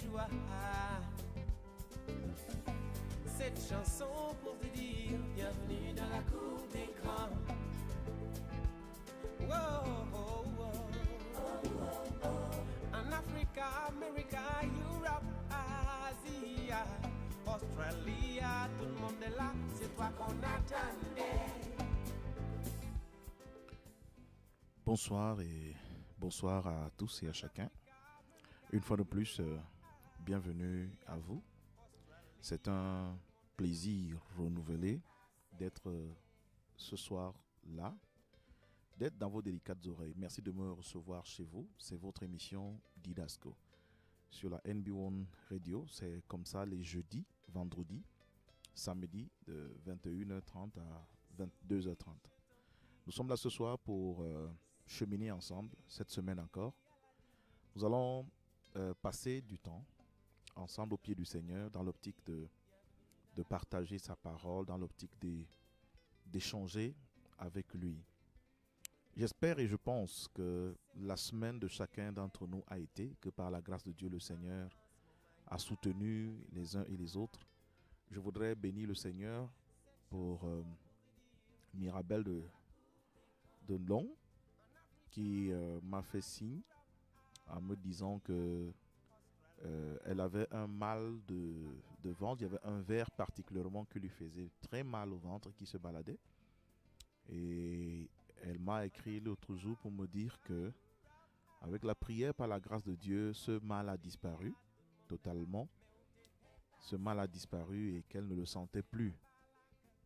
joie. Cette chanson pour te dire bienvenue dans la cour des grands. Whoa, oh, oh. En Afrique, Amérique, Europe, Asie, Australie, tout le monde est là, c'est toi qu'on attendait. Bonsoir à tous et à chacun. Une fois de plus, bienvenue à vous. C'est un plaisir renouvelé d'être ce soir là, d'être dans vos délicates oreilles. Merci de me recevoir chez vous. C'est votre émission Didasco sur la NB1 Radio. C'est comme ça les jeudis, vendredis, samedi de 21h30 à 22h30. Nous sommes là ce soir pour cheminer ensemble cette semaine encore. Nous allons passer du temps ensemble au pied du Seigneur dans l'optique de partager sa parole, dans l'optique d'échanger avec lui. J'espère et je pense que la semaine de chacun d'entre nous a été, que par la grâce de Dieu, le Seigneur a soutenu les uns et les autres. Je voudrais bénir le Seigneur pour Mirabel de Long, qui m'a fait signe en me disant que elle avait un mal de ventre. Il y avait un ver particulièrement qui lui faisait très mal au ventre, qui se baladait. Et elle m'a écrit l'autre jour pour me dire que, avec la prière, par la grâce de Dieu, ce mal a disparu totalement. Ce mal a disparu et qu'elle ne le sentait plus.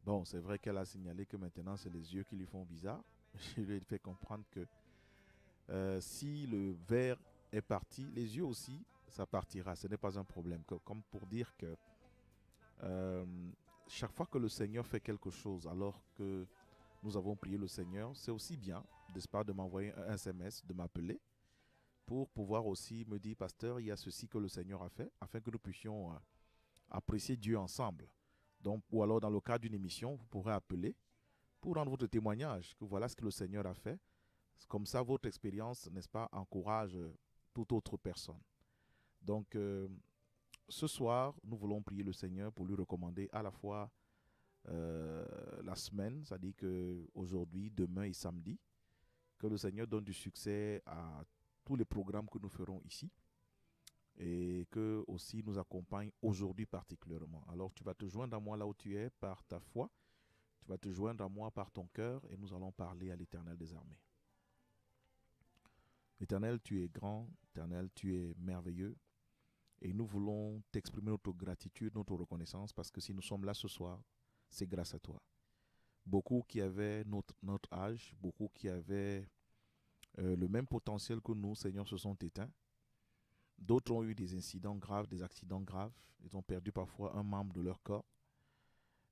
Bon, c'est vrai qu'elle a signalé que maintenant, c'est les yeux qui lui font bizarre. Je lui ai fait comprendre que si le ver est parti, les yeux aussi, ça partira. Ce n'est pas un problème. Comme pour dire que chaque fois que le Seigneur fait quelque chose, alors que nous avons prié le Seigneur, c'est aussi bien, n'est-ce pas, de m'envoyer un SMS, de m'appeler, pour pouvoir aussi me dire, pasteur, il y a ceci que le Seigneur a fait, afin que nous puissions apprécier Dieu ensemble. Donc, ou alors dans le cadre d'une émission, vous pourrez appeler pour rendre votre témoignage, que voilà ce que le Seigneur a fait. Comme ça, votre expérience, n'est-ce pas, encourage toute autre personne. Donc, ce soir, nous voulons prier le Seigneur pour lui recommander à la fois la semaine, c'est-à-dire qu'aujourd'hui, demain et samedi, que le Seigneur donne du succès à tous les programmes que nous ferons ici et que aussi nous accompagne aujourd'hui particulièrement. Alors, tu vas te joindre à moi là où tu es par ta foi, tu vas te joindre à moi par ton cœur et nous allons parler à l'Éternel des armées. Éternel, tu es grand, Éternel, tu es merveilleux. Et nous voulons t'exprimer notre gratitude, notre reconnaissance, parce que si nous sommes là ce soir, c'est grâce à toi. Beaucoup qui avaient notre âge, beaucoup qui avaient le même potentiel que nous, Seigneur, se sont éteints. D'autres ont eu des incidents graves, des accidents graves. Ils ont perdu parfois un membre de leur corps.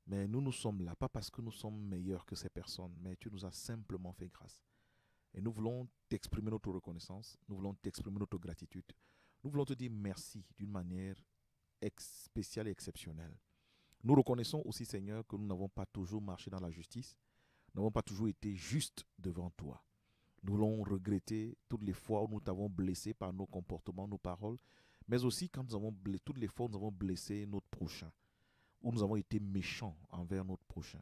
Mais nous sommes là, pas parce que nous sommes meilleurs que ces personnes, mais tu nous as simplement fait grâce. Et nous voulons t'exprimer notre reconnaissance, nous voulons t'exprimer notre gratitude. Nous voulons te dire merci d'une manière spéciale et exceptionnelle. Nous reconnaissons aussi, Seigneur, que nous n'avons pas toujours marché dans la justice, nous n'avons pas toujours été justes devant toi. Nous voulons regretter toutes les fois où nous t'avons blessé par nos comportements, nos paroles, mais aussi toutes les fois où nous avons blessé notre prochain, où nous avons été méchants envers notre prochain.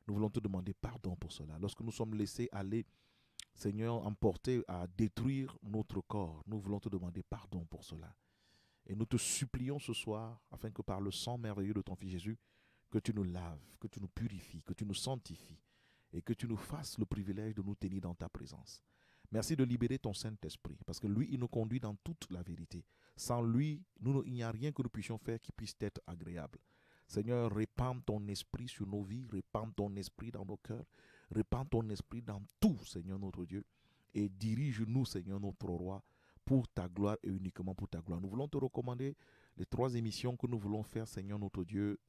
Nous voulons te demander pardon pour cela. Lorsque nous sommes laissés aller, Seigneur, emporté à détruire notre corps, nous voulons te demander pardon pour cela. Et nous te supplions ce soir, afin que par le sang merveilleux de ton Fils Jésus, que tu nous laves, que tu nous purifies, que tu nous sanctifies et que tu nous fasses le privilège de nous tenir dans ta présence. Merci de libérer ton Saint-Esprit, parce que lui, il nous conduit dans toute la vérité. Sans lui, il n'y a rien que nous puissions faire qui puisse être agréable. Seigneur, répands ton esprit sur nos vies, répands ton esprit dans nos cœurs, répands ton esprit dans tout, Seigneur notre Dieu, et dirige-nous, Seigneur notre roi, pour ta gloire et uniquement pour ta gloire. Nous voulons te recommander les 3 émissions que nous voulons faire, Seigneur notre Dieu,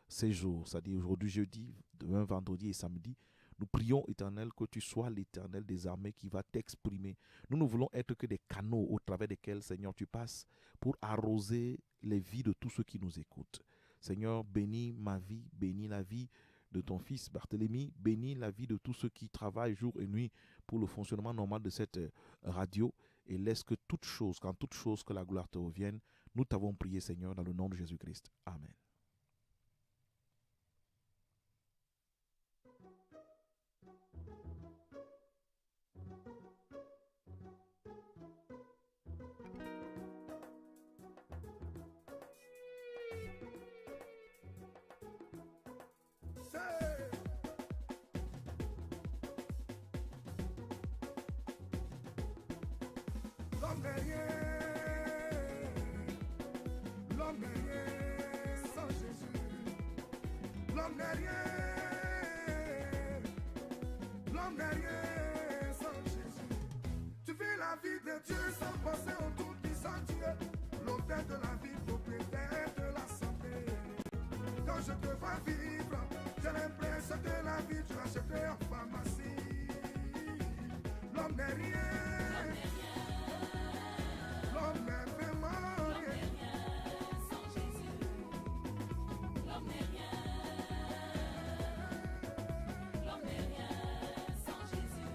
ces jours, c'est-à-dire aujourd'hui, jeudi, demain, vendredi et samedi. Nous prions, Éternel, que tu sois l'Éternel des armées qui va t'exprimer. Nous ne voulons être que des canaux au travers desquels, Seigneur, tu passes pour arroser les vies de tous ceux qui nous écoutent. Seigneur, bénis ma vie, bénis la vie de ton fils Barthélemy, bénis la vie de tous ceux qui travaillent jour et nuit pour le fonctionnement normal de cette radio et laisse que toute chose, qu'en toute chose, que la gloire te revienne. Nous t'avons prié, Seigneur, dans le nom de Jésus-Christ. Amen. L'homme n'est rien, l'homme n'est rien sans Jésus. L'homme n'est rien, l'homme n'est rien sans Jésus. Tu vis la vie de Dieu sans penser au tout-puissant Dieu, l'auteur de la vie, propriétaire de la santé. Quand je te vois vivre, j'ai l'impression que la vie tu l'achèterais en pharmacie. L'homme n'est rien. L'homme n'est vraiment rien sans Jésus. L'homme n'est rien. L'homme n'est rien sans Jésus.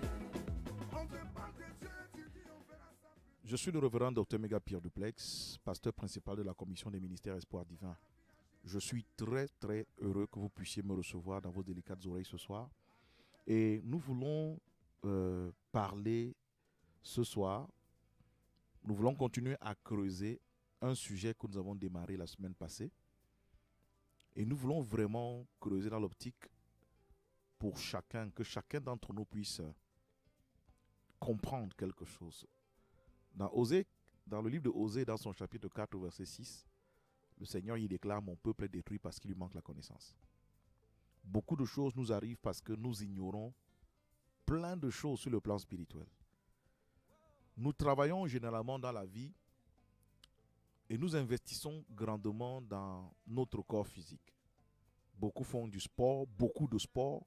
On te parle de Dieu, tu dis on verra ça. Je suis le révérend Dr Méga Pierre Duplex, pasteur principal de la commission des ministères Espoir Divin. Je suis très très heureux que vous puissiez me recevoir dans vos délicates oreilles ce soir. Et nous voulons parler ce soir. Nous voulons continuer à creuser un sujet que nous avons démarré la semaine passée. Et nous voulons vraiment creuser dans l'optique pour chacun, que chacun d'entre nous puisse comprendre quelque chose. Dans le livre de Osée, dans son chapitre 4, verset 6, le Seigneur y déclare « Mon peuple est détruit parce qu'il lui manque la connaissance ». Beaucoup de choses nous arrivent parce que nous ignorons plein de choses sur le plan spirituel. Nous travaillons généralement dans la vie et nous investissons grandement dans notre corps physique. Beaucoup font du sport, beaucoup de sport,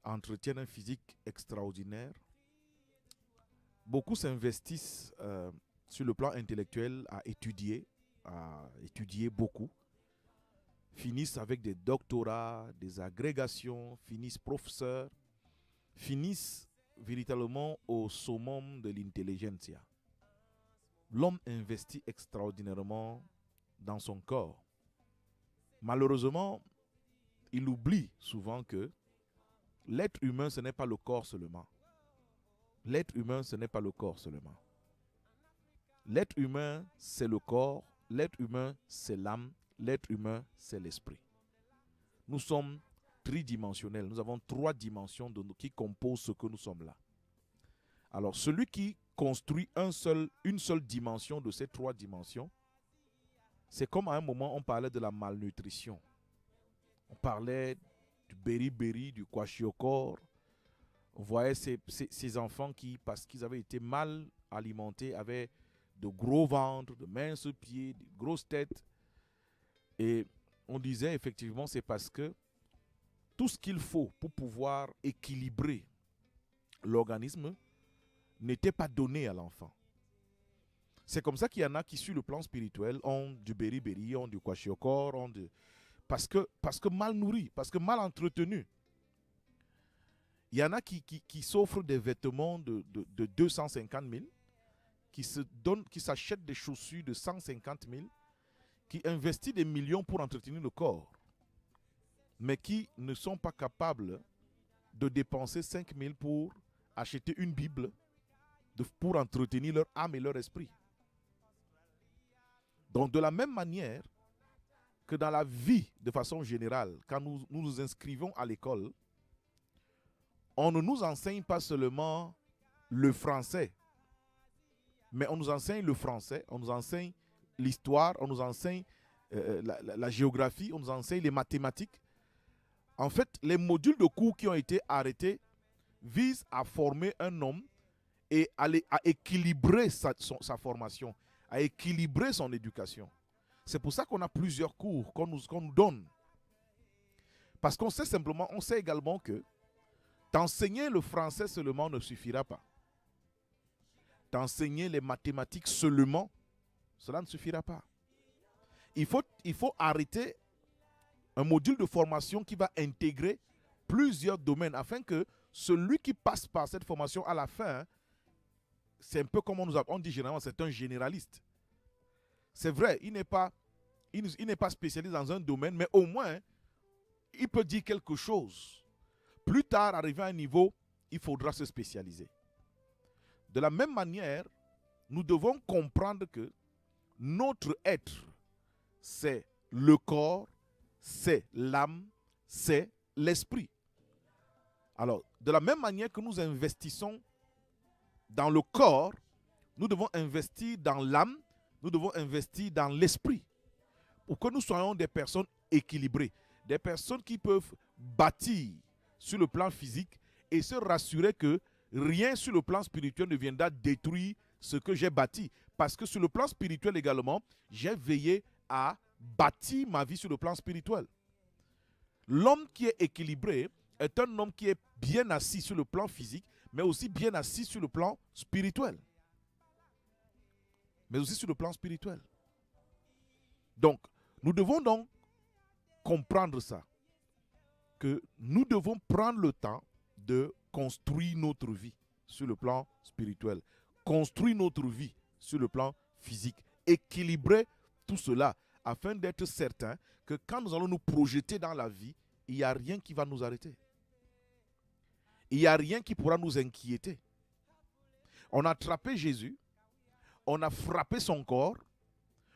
entretiennent un physique extraordinaire. Beaucoup s'investissent sur le plan intellectuel à étudier beaucoup, finissent avec des doctorats, des agrégations, finissent professeurs, finissent véritablement au summum de l'intelligentsia. L'homme investit extraordinairement dans son corps. Malheureusement, il oublie souvent que l'être humain, ce n'est pas le corps seulement. L'être humain, ce n'est pas le corps seulement. L'être humain, c'est le corps. L'être humain, c'est l'âme. L'être humain, c'est l'esprit. Nous sommes tridimensionnels. Nous avons 3 dimensions qui composent ce que nous sommes là. Alors, celui qui construit une seule dimension de ces 3 dimensions, c'est comme à un moment, on parlait de la malnutrition. On parlait du beriberi, du kwashiorkor. On voyait ces enfants qui, parce qu'ils avaient été mal alimentés, avaient de gros ventres, de minces pieds, de grosses têtes. Et on disait effectivement, c'est parce que tout ce qu'il faut pour pouvoir équilibrer l'organisme n'était pas donné à l'enfant. C'est comme ça qu'il y en a qui, sur le plan spirituel, ont du beriberi, ont du kwashiorkor, parce que mal nourris, parce que mal entretenus. Il y en a qui s'offrent des vêtements de 250 000, qui s'achètent des chaussures de 150 000, qui investissent des millions pour entretenir le corps, mais qui ne sont pas capables de dépenser 5 000 pour acheter une Bible, pour entretenir leur âme et leur esprit. Donc de la même manière que dans la vie, de façon générale, quand nous nous inscrivons à l'école, on ne nous enseigne pas seulement le français, mais on nous enseigne le français, on nous enseigne l'histoire, on nous enseigne la géographie, on nous enseigne les mathématiques. En fait, les modules de cours qui ont été arrêtés visent à former un homme et à équilibrer sa formation, à équilibrer son éducation. C'est pour ça qu'on a plusieurs cours qu'on nous donne. Parce qu'on sait également que t'enseigner le français seulement ne suffira pas. T'enseigner les mathématiques seulement, cela ne suffira pas. Il faut arrêter un module de formation qui va intégrer plusieurs domaines afin que celui qui passe par cette formation à la fin c'est un peu comme on dit généralement, c'est un généraliste. C'est vrai, il n'est pas spécialisé dans un domaine, mais au moins, il peut dire quelque chose. Plus tard, arrivé à un niveau, il faudra se spécialiser. De la même manière, nous devons comprendre que notre être, c'est le corps, c'est l'âme, c'est l'esprit. Alors, de la même manière que nous investissons dans le corps, nous devons investir dans l'âme, nous devons investir dans l'esprit pour que nous soyons des personnes équilibrées, des personnes qui peuvent bâtir sur le plan physique et se rassurer que rien sur le plan spirituel ne viendra détruire ce que j'ai bâti. Parce que sur le plan spirituel également, j'ai veillé à bâtir ma vie sur le plan spirituel. L'homme qui est équilibré est un homme qui est bien assis sur le plan physique, mais aussi bien assis sur le plan spirituel. Mais aussi sur le plan spirituel. Donc, nous devons donc comprendre ça. Que nous devons prendre le temps de construire notre vie sur le plan spirituel. Construire notre vie sur le plan physique. Équilibrer tout cela afin d'être certain que quand nous allons nous projeter dans la vie, il n'y a rien qui va nous arrêter. Il n'y a rien qui pourra nous inquiéter. On a attrapé Jésus, on a frappé son corps,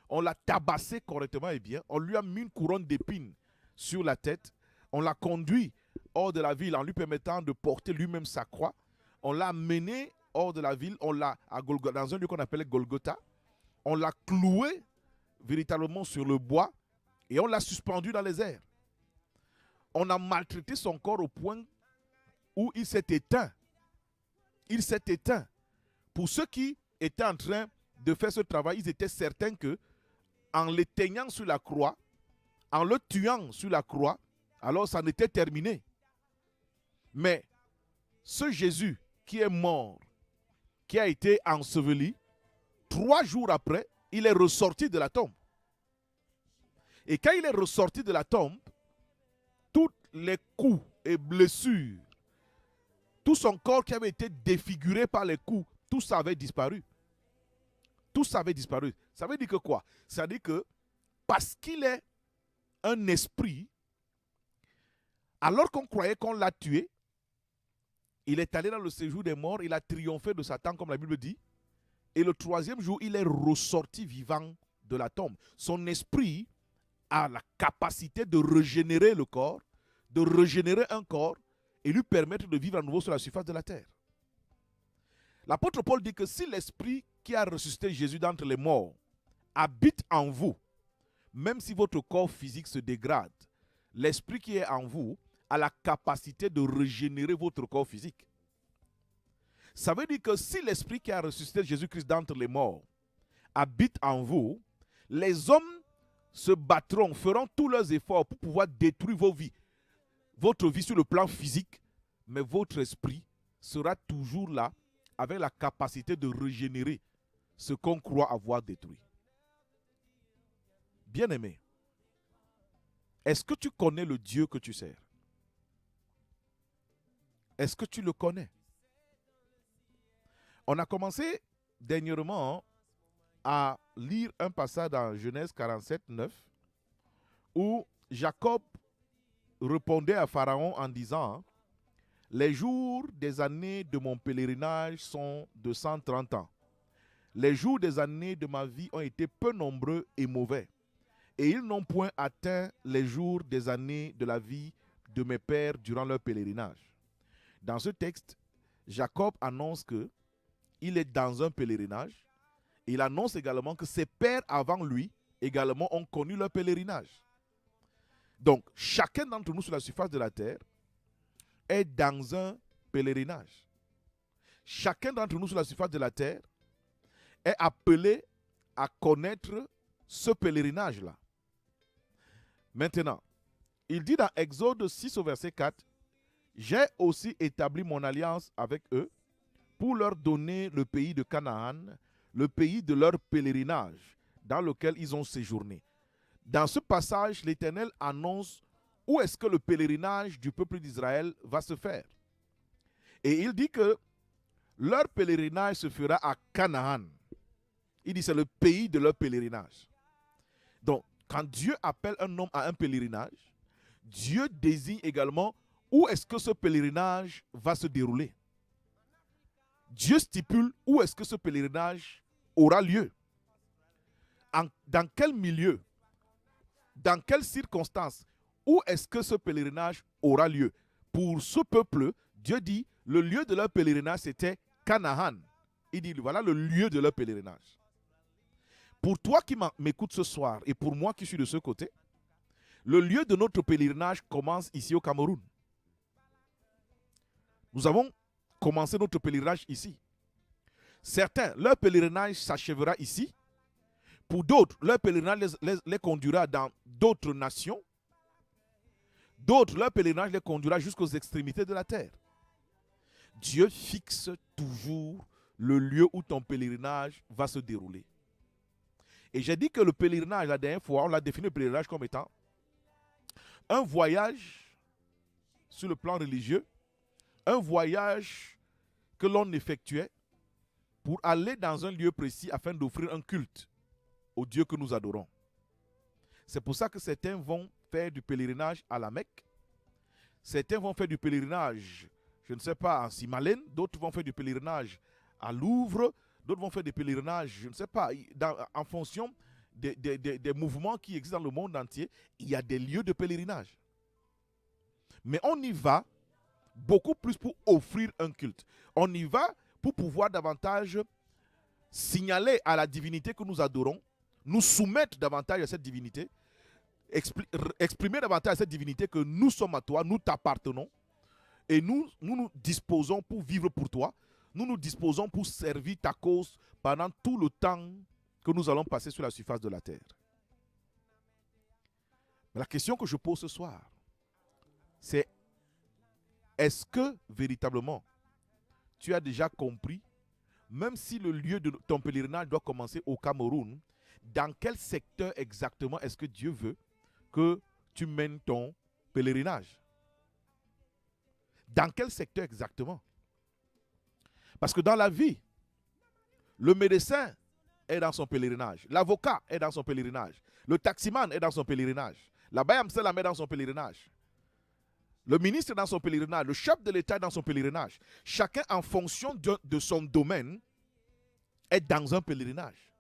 on l'a tabassé correctement et bien, on lui a mis une couronne d'épines sur la tête, on l'a conduit hors de la ville en lui permettant de porter lui-même sa croix, on l'a mené hors de la ville, on l'a dans un lieu qu'on appelait Golgotha, on l'a cloué véritablement sur le bois et on l'a suspendu dans les airs. On a maltraité son corps au point où il s'est éteint. Il s'est éteint. Pour ceux qui étaient en train de faire ce travail, ils étaient certains que en l'éteignant sur la croix, en le tuant sur la croix, alors ça en était terminé. Mais ce Jésus qui est mort, qui a été enseveli, 3 jours après, il est ressorti de la tombe. Et quand il est ressorti de la tombe, tous les coups et blessures, tout son corps qui avait été défiguré par les coups, tout ça avait disparu. Tout ça avait disparu. Ça veut dire que quoi? Ça veut dire que parce qu'il est un esprit, alors qu'on croyait qu'on l'a tué, il est allé dans le séjour des morts, il a triomphé de Satan comme la Bible dit, et le 3e jour, il est ressorti vivant de la tombe. Son esprit a la capacité de régénérer le corps, de régénérer un corps et lui permettre de vivre à nouveau sur la surface de la terre. L'apôtre Paul dit que si l'esprit qui a ressuscité Jésus d'entre les morts habite en vous, même si votre corps physique se dégrade, l'esprit qui est en vous a la capacité de régénérer votre corps physique. Ça veut dire que si l'esprit qui a ressuscité Jésus-Christ d'entre les morts habite en vous, les hommes se battront, feront tous leurs efforts pour pouvoir détruire vos vies, votre vie sur le plan physique, mais votre esprit sera toujours là avec la capacité de régénérer ce qu'on croit avoir détruit. Bien-aimé, est-ce que tu connais le Dieu que tu sers? Est-ce que tu le connais? On a commencé dernièrement à lire un passage dans Genèse 47, 9, où Jacob répondait à Pharaon en disant « Les jours des années de mon pèlerinage sont de 130 ans. Les jours des années de ma vie ont été peu nombreux et mauvais, et ils n'ont point atteint les jours des années de la vie de mes pères durant leur pèlerinage. » Dans ce texte, Jacob annonce qu'il est dans un pèlerinage. Il annonce également que ses pères avant lui également ont connu leur pèlerinage. Donc, chacun d'entre nous sur la surface de la terre est dans un pèlerinage. Chacun d'entre nous sur la surface de la terre est appelé à connaître ce pèlerinage-là. Maintenant, il dit dans Exode 6 au verset 4, « J'ai aussi établi mon alliance avec eux pour leur donner le pays de Canaan, le pays de leur pèlerinage, dans lequel ils ont séjourné. » Dans ce passage, l'Éternel annonce où est-ce que le pèlerinage du peuple d'Israël va se faire. Et il dit que leur pèlerinage se fera à Canaan. Il dit c'est le pays de leur pèlerinage. Donc, quand Dieu appelle un homme à un pèlerinage, Dieu désigne également où est-ce que ce pèlerinage va se dérouler. Dieu stipule où est-ce que ce pèlerinage aura lieu. Dans quel milieu, dans quelles circonstances, où est-ce que ce pèlerinage aura lieu. Pour ce peuple, Dieu dit, le lieu de leur pèlerinage, c'était Canaan. Il dit, voilà le lieu de leur pèlerinage. Pour toi qui m'écoutes ce soir et pour moi qui suis de ce côté, le lieu de notre pèlerinage commence ici au Cameroun. Nous avons commencé notre pèlerinage ici. Certains, leur pèlerinage s'achèvera ici. Pour d'autres, leur pèlerinage les conduira dans d'autres nations. D'autres, leur pèlerinage les conduira jusqu'aux extrémités de la terre. Dieu fixe toujours le lieu où ton pèlerinage va se dérouler. Et j'ai dit que le pèlerinage, la dernière fois, on l'a défini le pèlerinage comme étant un voyage sur le plan religieux, un voyage que l'on effectuait pour aller dans un lieu précis afin d'offrir un culte au Dieu que nous adorons. C'est pour ça que certains vont faire du pèlerinage à la Mecque, certains vont faire du pèlerinage, je ne sais pas, en Simalène, d'autres vont faire du pèlerinage à Louvre, d'autres vont faire des pèlerinages, je ne sais pas, en fonction des mouvements qui existent dans le monde entier, il y a des lieux de pèlerinage. Mais on y va beaucoup plus pour offrir un culte. On y va pour pouvoir davantage signaler à la divinité que nous adorons, nous soumettre davantage à cette divinité, exprimer davantage à cette divinité que nous sommes à toi, nous t'appartenons, et nous nous disposons pour vivre pour toi, nous nous disposons pour servir ta cause pendant tout le temps que nous allons passer sur la surface de la terre. Mais la question que je pose ce soir, c'est est-ce que véritablement tu as déjà compris, même si le lieu de ton pèlerinage doit commencer au Cameroun, dans quel secteur exactement est-ce que Dieu veut que tu mènes ton pèlerinage? Dans quel secteur exactement? Parce que dans la vie, le médecin est dans son pèlerinage, l'avocat est dans son pèlerinage, le taximan est dans son pèlerinage, la Bayamsela est dans son pèlerinage, le ministre est dans son pèlerinage, le chef de l'État est dans son pèlerinage. Chacun en fonction de son domaine est dans un pèlerinage.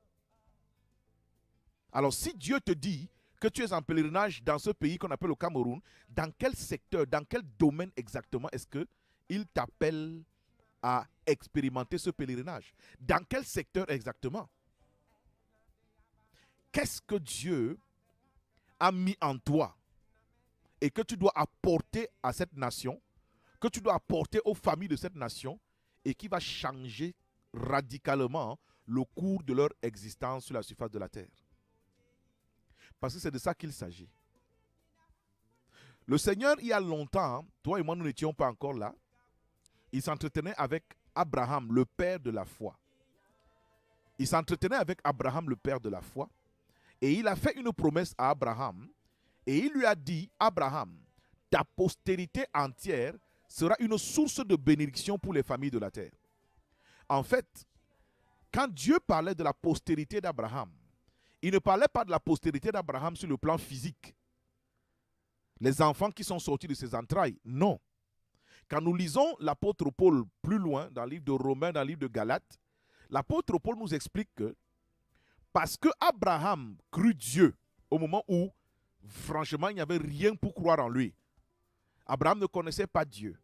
Alors si Dieu te dit que tu es en pèlerinage dans ce pays qu'on appelle le Cameroun, dans quel secteur, dans quel domaine exactement est-ce qu'il t'appelle à expérimenter ce pèlerinage? Dans quel secteur exactement? Qu'est-ce que Dieu a mis en toi et que tu dois apporter à cette nation, que tu dois apporter aux familles de cette nation et qui va changer radicalement le cours de leur existence sur la surface de la terre? Parce que c'est de ça qu'il s'agit. Le Seigneur, il y a longtemps, toi et moi, nous n'étions pas encore là, il s'entretenait avec Abraham, le père de la foi. Il s'entretenait avec Abraham, le père de la foi, et il a fait une promesse à Abraham, et il lui a dit, Abraham, ta postérité entière sera une source de bénédiction pour les familles de la terre. En fait, quand Dieu parlait de la postérité d'Abraham, il ne parlait pas de la postérité d'Abraham sur le plan physique. Les enfants qui sont sortis de ses entrailles, non. Quand nous lisons l'apôtre Paul plus loin, dans le livre de Romains, dans le livre de Galates, l'apôtre Paul nous explique que parce que Abraham crut Dieu au moment où, franchement, il n'y avait rien pour croire en lui. Abraham ne connaissait pas Dieu.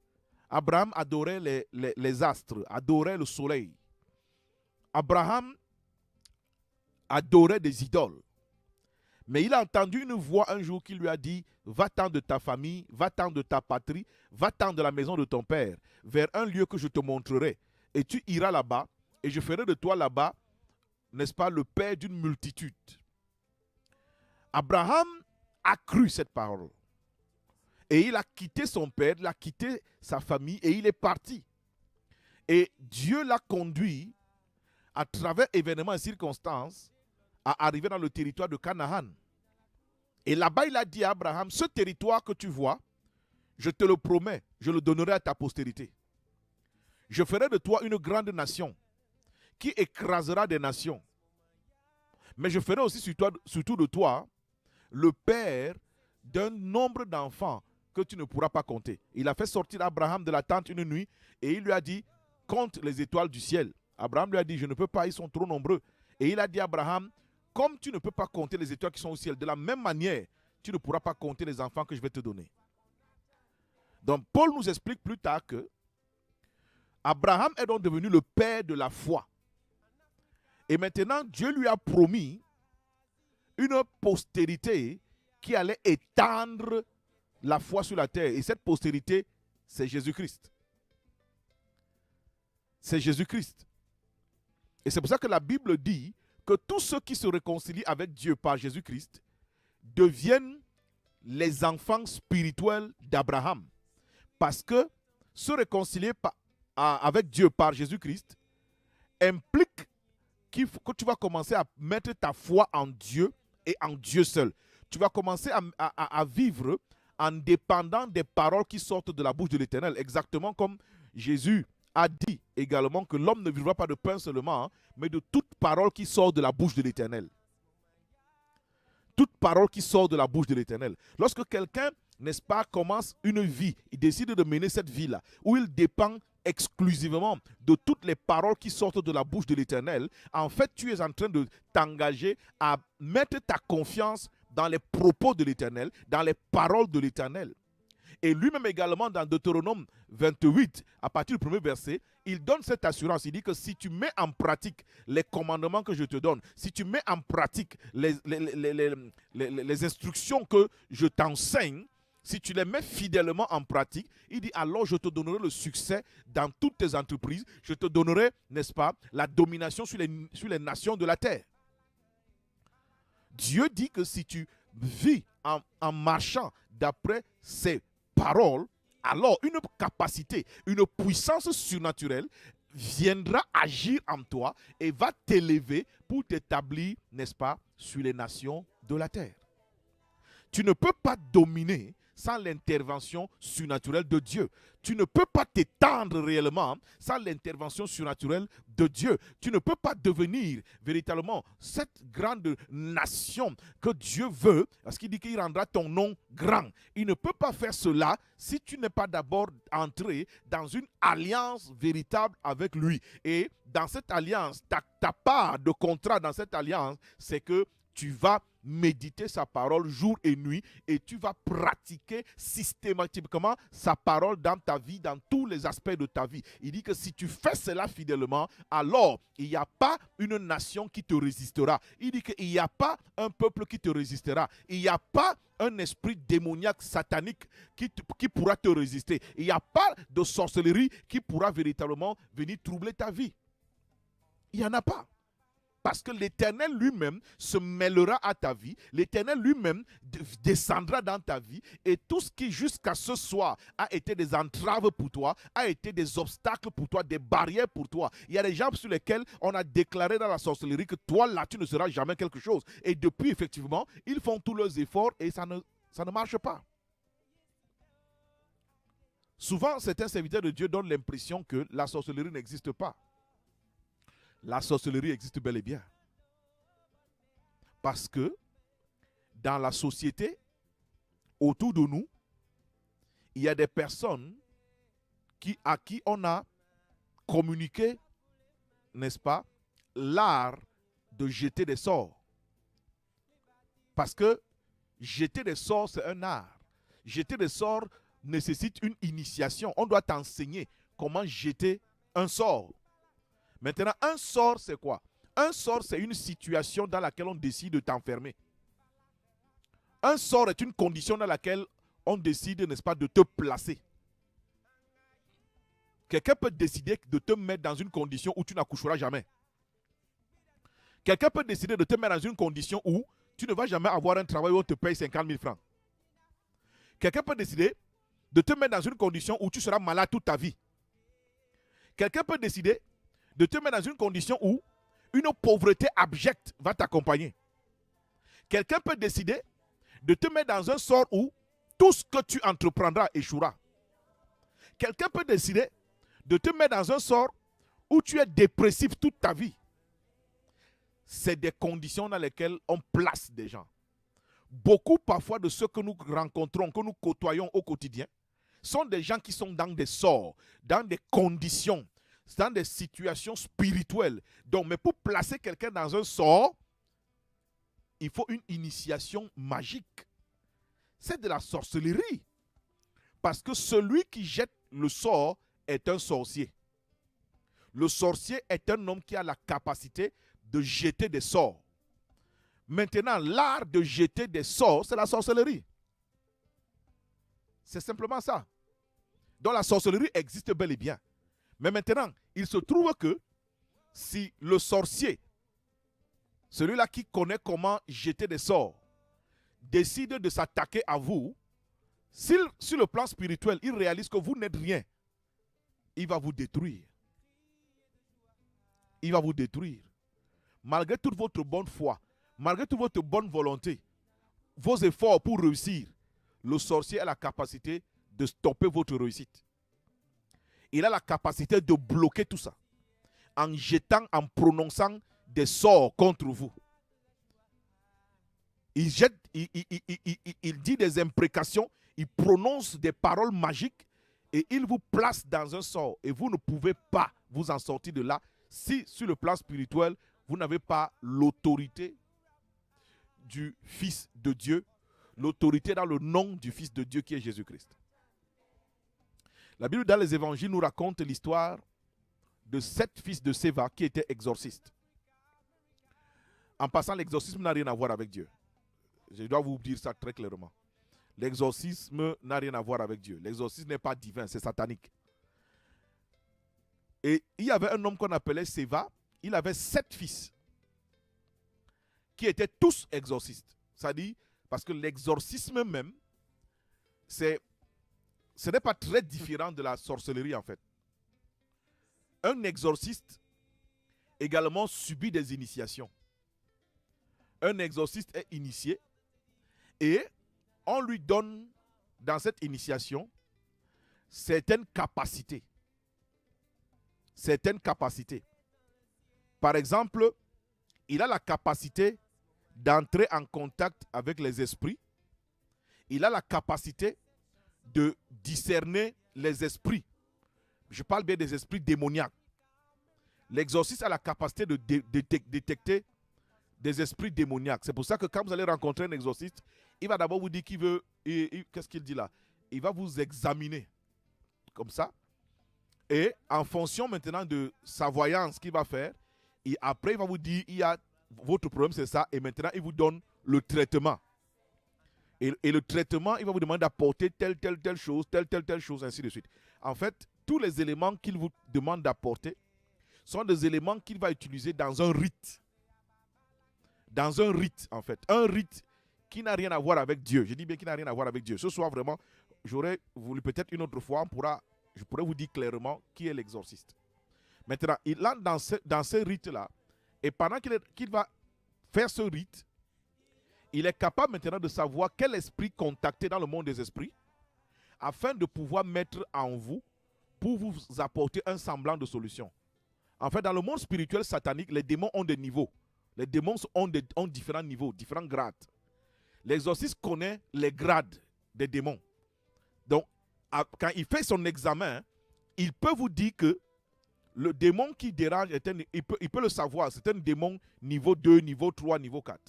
Abraham adorait les astres, adorait le soleil. Abraham adorait des idoles. Mais il a entendu une voix un jour qui lui a dit, va-t'en de ta famille, va-t'en de ta patrie, va-t'en de la maison de ton père, vers un lieu que je te montrerai. Et tu iras là-bas, et je ferai de toi là-bas, n'est-ce pas, le père d'une multitude. Abraham a cru cette parole. Et il a quitté son père, il a quitté sa famille, et il est parti. Et Dieu l'a conduit, à travers événements et circonstances, à arriver dans le territoire de Canaan. Et là-bas, il a dit à Abraham, ce territoire que tu vois, je te le promets, je le donnerai à ta postérité. Je ferai de toi une grande nation qui écrasera des nations. Mais je ferai aussi surtout de toi le père d'un nombre d'enfants que tu ne pourras pas compter. Il a fait sortir Abraham de la tente une nuit et il lui a dit, compte les étoiles du ciel. Abraham lui a dit, je ne peux pas, ils sont trop nombreux. Et il a dit à Abraham, comme tu ne peux pas compter les étoiles qui sont au ciel, de la même manière, tu ne pourras pas compter les enfants que je vais te donner. Donc Paul nous explique plus tard que Abraham est donc devenu le père de la foi. Et maintenant, Dieu lui a promis une postérité qui allait étendre la foi sur la terre. Et cette postérité, c'est Jésus-Christ. C'est Jésus-Christ. Et c'est pour ça que la Bible dit que tous ceux qui se réconcilient avec Dieu par Jésus-Christ deviennent les enfants spirituels d'Abraham. Parce que se réconcilier avec Dieu par Jésus-Christ implique que tu vas commencer à mettre ta foi en Dieu et en Dieu seul. Tu vas commencer à vivre en dépendant des paroles qui sortent de la bouche de l'Éternel. Exactement comme Jésus a dit également que l'homme ne vivra pas de pain seulement, mais de toute parole qui sort de la bouche de l'Éternel. Toute parole qui sort de la bouche de l'Éternel. Lorsque quelqu'un, n'est-ce pas, commence une vie, il décide de mener cette vie-là, où il dépend exclusivement de toutes les paroles qui sortent de la bouche de l'Éternel, en fait, tu es en train de t'engager à mettre ta confiance dans les propos de l'Éternel, dans les paroles de l'Éternel. Et lui-même également dans Deutéronome 28, à partir du premier verset, il donne cette assurance. Il dit que si tu mets en pratique les commandements que je te donne, si tu mets en pratique les instructions que je t'enseigne, si tu les mets fidèlement en pratique, il dit alors je te donnerai le succès dans toutes tes entreprises. Je te donnerai, n'est-ce pas, la domination sur les nations de la terre. Dieu dit que si tu vis en marchant d'après ses paroles, alors une capacité, une puissance surnaturelle viendra agir en toi et va t'élever pour t'établir, n'est-ce pas, sur les nations de la terre. Tu ne peux pas dominer sans l'intervention surnaturelle de Dieu. Tu ne peux pas t'étendre réellement sans l'intervention surnaturelle de Dieu. Tu ne peux pas devenir véritablement cette grande nation que Dieu veut, parce qu'il dit qu'il rendra ton nom grand. Il ne peut pas faire cela si tu n'es pas d'abord entré dans une alliance véritable avec lui. Et dans cette alliance, ta part de contrat dans cette alliance, c'est que tu vas méditer sa parole jour et nuit et tu vas pratiquer systématiquement sa parole dans ta vie, dans tous les aspects de ta vie. Il dit que si tu fais cela fidèlement, alors il n'y a pas une nation qui te résistera. Il dit qu'il n'y a pas un peuple qui te résistera. Il n'y a pas un esprit démoniaque satanique qui pourra te résister. Il n'y a pas de sorcellerie qui pourra véritablement venir troubler ta vie. Il n'y en a pas. Parce que l'Éternel lui-même se mêlera à ta vie. L'Éternel lui-même descendra dans ta vie. Et tout ce qui jusqu'à ce soir a été des entraves pour toi, a été des obstacles pour toi, des barrières pour toi. Il y a des gens sur lesquels on a déclaré dans la sorcellerie que toi là, tu ne seras jamais quelque chose. Et depuis, effectivement, ils font tous leurs efforts et ça ne marche pas. Souvent, certains serviteurs de Dieu donnent l'impression que la sorcellerie n'existe pas. La sorcellerie existe bel et bien. Parce que dans la société, autour de nous, il y a des personnes à qui on a communiqué, n'est-ce pas, l'art de jeter des sorts. Parce que jeter des sorts, c'est un art. Jeter des sorts nécessite une initiation. On doit t'enseigner comment jeter un sort. Maintenant, un sort, c'est quoi? Un sort, c'est une situation dans laquelle on décide de t'enfermer. Un sort est une condition dans laquelle on décide, n'est-ce pas, de te placer. Quelqu'un peut décider de te mettre dans une condition où tu n'accoucheras jamais. Quelqu'un peut décider de te mettre dans une condition où tu ne vas jamais avoir un travail où on te paye 50 000 francs. Quelqu'un peut décider de te mettre dans une condition où tu seras malade toute ta vie. Quelqu'un peut décider de te mettre dans une condition où une pauvreté abjecte va t'accompagner. Quelqu'un peut décider de te mettre dans un sort où tout ce que tu entreprendras échouera. Quelqu'un peut décider de te mettre dans un sort où tu es dépressif toute ta vie. C'est des conditions dans lesquelles on place des gens. Beaucoup parfois de ceux que nous rencontrons, que nous côtoyons au quotidien, sont des gens qui sont dans des sorts, dans des conditions, dans des situations spirituelles. Donc, mais pour placer quelqu'un dans un sort, il faut une initiation magique. C'est de la sorcellerie. Parce que celui qui jette le sort est un sorcier. Le sorcier est un homme qui a la capacité de jeter des sorts. Maintenant, l'art de jeter des sorts, c'est la sorcellerie. C'est simplement ça. Donc la sorcellerie existe bel et bien. Mais maintenant, il se trouve que si le sorcier, celui-là qui connaît comment jeter des sorts, décide de s'attaquer à vous, sur le plan spirituel, il réalise que vous n'êtes rien, il va vous détruire. Il va vous détruire. Malgré toute votre bonne foi, malgré toute votre bonne volonté, vos efforts pour réussir, le sorcier a la capacité de stopper votre réussite. Il a la capacité de bloquer tout ça en jetant, en prononçant des sorts contre vous. Il jette, il dit des imprécations, il prononce des paroles magiques et il vous place dans un sort et vous ne pouvez pas vous en sortir de là si sur le plan spirituel, vous n'avez pas l'autorité du Fils de Dieu, l'autorité dans le nom du Fils de Dieu qui est Jésus-Christ. La Bible dans les évangiles nous raconte l'histoire de 7 fils de Séva qui étaient exorcistes. En passant, l'exorcisme n'a rien à voir avec Dieu. Je dois vous dire ça très clairement. L'exorcisme n'a rien à voir avec Dieu. L'exorcisme n'est pas divin, c'est satanique. Et il y avait un homme qu'on appelait Séva. Il avait 7 fils qui étaient tous exorcistes. C'est-à-dire, parce que l'exorcisme même, ce n'est pas très différent de la sorcellerie en fait. Un exorciste également subit des initiations. Un exorciste est initié et on lui donne dans cette initiation certaines capacités. Certaines capacités. Par exemple, il a la capacité d'entrer en contact avec les esprits. Il a la capacité de discerner les esprits. Je parle bien des esprits démoniaques. L'exorciste a la capacité de détecter des esprits démoniaques. C'est pour ça que quand vous allez rencontrer un exorciste, il va d'abord vous dire qu'il veut... Qu'est-ce qu'il dit là? Il va vous examiner. Comme ça. Et en fonction maintenant de sa voyance qu'il va faire, et après il va vous dire, votre problème c'est ça, et maintenant il vous donne le traitement. Et le traitement, il va vous demander d'apporter telle chose, telle chose, ainsi de suite. En fait, tous les éléments qu'il vous demande d'apporter sont des éléments qu'il va utiliser dans un rite. Dans un rite, en fait. Un rite qui n'a rien à voir avec Dieu. Je dis bien qu'il n'a rien à voir avec Dieu. Ce soir, vraiment, j'aurais voulu peut-être une autre fois, je pourrais vous dire clairement qui est l'exorciste. Maintenant, il entre dans ce rite-là, et pendant qu'il va faire ce rite, il est capable maintenant de savoir quel esprit contacter dans le monde des esprits, afin de pouvoir mettre en vous, pour vous apporter un semblant de solution. En fait, dans le monde spirituel satanique, les démons ont des niveaux. Les démons ont différents niveaux, différents grades. L'exorciste connaît les grades des démons. Donc, quand il fait son examen, il peut vous dire que le démon qui dérange, il peut le savoir, c'est un démon niveau 2, niveau 3, niveau 4.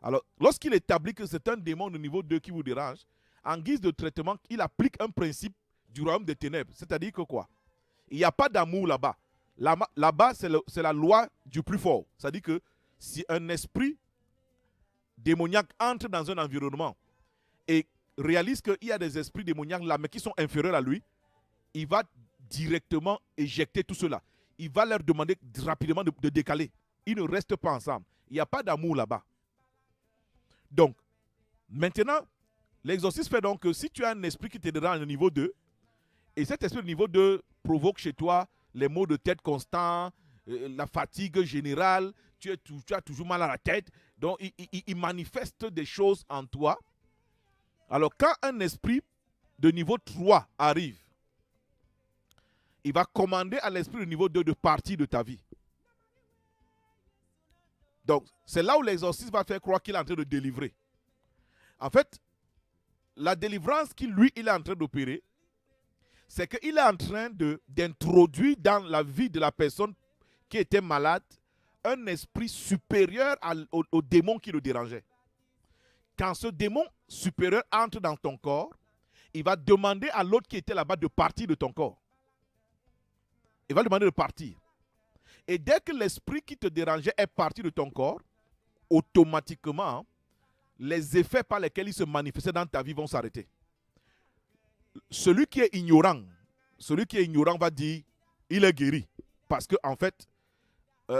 Alors, lorsqu'il établit que c'est un démon de niveau 2 qui vous dérange, en guise de traitement, il applique un principe du royaume des ténèbres. C'est-à-dire que quoi? Il n'y a pas d'amour là-bas. Là-bas, c'est la loi du plus fort. C'est-à-dire que si un esprit démoniaque entre dans un environnement et réalise qu'il y a des esprits démoniaques là, mais qui sont inférieurs à lui, il va directement éjecter tout cela. Il va leur demander rapidement de décaler. Ils ne restent pas ensemble. Il n'y a pas d'amour là-bas. Donc, maintenant, l'exorcisme fait donc que si tu as un esprit qui te dérange au niveau 2, et cet esprit au niveau 2 provoque chez toi les maux de tête constants, la fatigue générale, tu as toujours mal à la tête, donc il manifeste des choses en toi. Alors, quand un esprit de niveau 3 arrive, il va commander à l'esprit de niveau 2 de partir de ta vie. Donc, c'est là où l'exorcisme va faire croire qu'il est en train de délivrer. En fait, la délivrance qu'il est en train d'opérer, c'est qu'il est en train d'introduire dans la vie de la personne qui était malade un esprit supérieur au démon qui le dérangeait. Quand ce démon supérieur entre dans ton corps, il va demander à l'autre qui était là-bas de partir de ton corps. Il va demander de partir. Et dès que l'esprit qui te dérangeait est parti de ton corps, automatiquement, les effets par lesquels il se manifestait dans ta vie vont s'arrêter. Celui qui est ignorant va dire, il est guéri. Parce que en fait,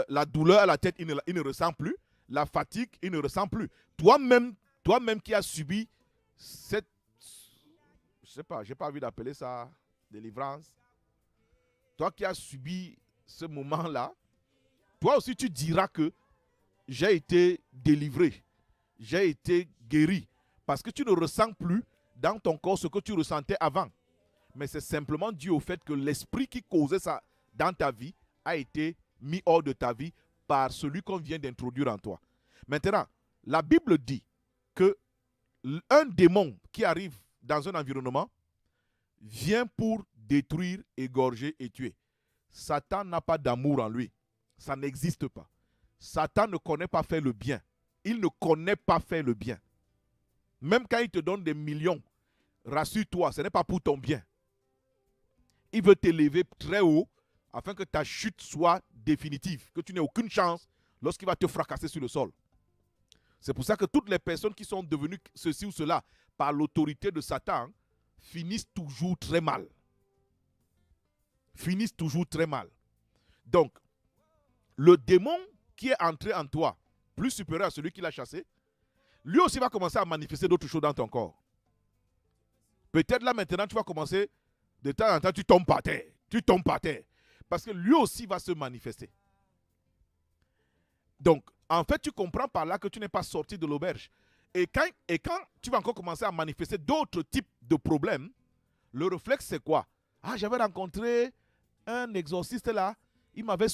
la douleur à la tête, il ne ressent plus. La fatigue, il ne ressent plus. Toi-même qui as subi cette, je sais pas, j'ai pas envie d'appeler ça délivrance. Toi qui as subi ce moment-là, toi aussi tu diras que j'ai été délivré, j'ai été guéri. Parce que tu ne ressens plus dans ton corps ce que tu ressentais avant. Mais c'est simplement dû au fait que l'esprit qui causait ça dans ta vie a été mis hors de ta vie par celui qu'on vient d'introduire en toi. Maintenant, la Bible dit que un démon qui arrive dans un environnement vient pour détruire, égorger et tuer. Satan n'a pas d'amour en lui. Ça n'existe pas. Satan ne connaît pas faire le bien. Il ne connaît pas faire le bien. Même quand il te donne des millions, rassure-toi, ce n'est pas pour ton bien. Il veut t'élever très haut afin que ta chute soit définitive, que tu n'aies aucune chance lorsqu'il va te fracasser sur le sol. C'est pour ça que toutes les personnes qui sont devenues ceci ou cela par l'autorité de Satan finissent toujours très mal. Finissent toujours très mal. Donc, le démon qui est entré en toi, plus supérieur à celui qui l'a chassé, lui aussi va commencer à manifester d'autres choses dans ton corps. Peut-être là maintenant, tu vas commencer, de temps en temps, tu tombes par terre. Tu tombes par terre. Parce que lui aussi va se manifester. Donc, en fait, tu comprends par là que tu n'es pas sorti de l'auberge. Et quand tu vas encore commencer à manifester d'autres types de problèmes, le réflexe c'est quoi? Ah, j'avais rencontré un exorciste là, il m'avait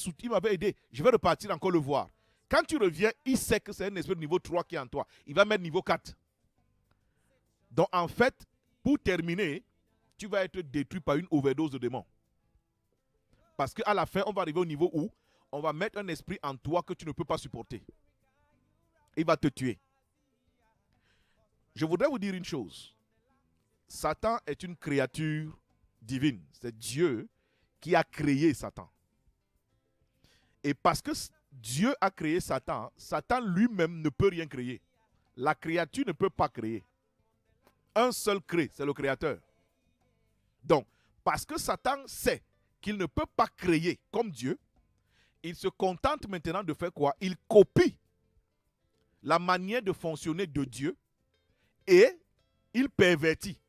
aidé, je vais repartir encore le voir. Quand tu reviens, il sait que c'est un esprit de niveau 3 qui est en toi. Il va mettre niveau 4. Donc en fait, pour terminer, tu vas être détruit par une overdose de démons. Parce qu'à la fin, on va arriver au niveau où on va mettre un esprit en toi que tu ne peux pas supporter. Il va te tuer. Je voudrais vous dire une chose. Satan est une créature divine. C'est Dieu qui a créé Satan. Et parce que Dieu a créé Satan, Satan lui-même ne peut rien créer. La créature ne peut pas créer. Un seul crée, c'est le créateur. Donc, parce que Satan sait qu'il ne peut pas créer comme Dieu, il se contente maintenant de faire quoi? Il copie la manière de fonctionner de Dieu et il pervertit.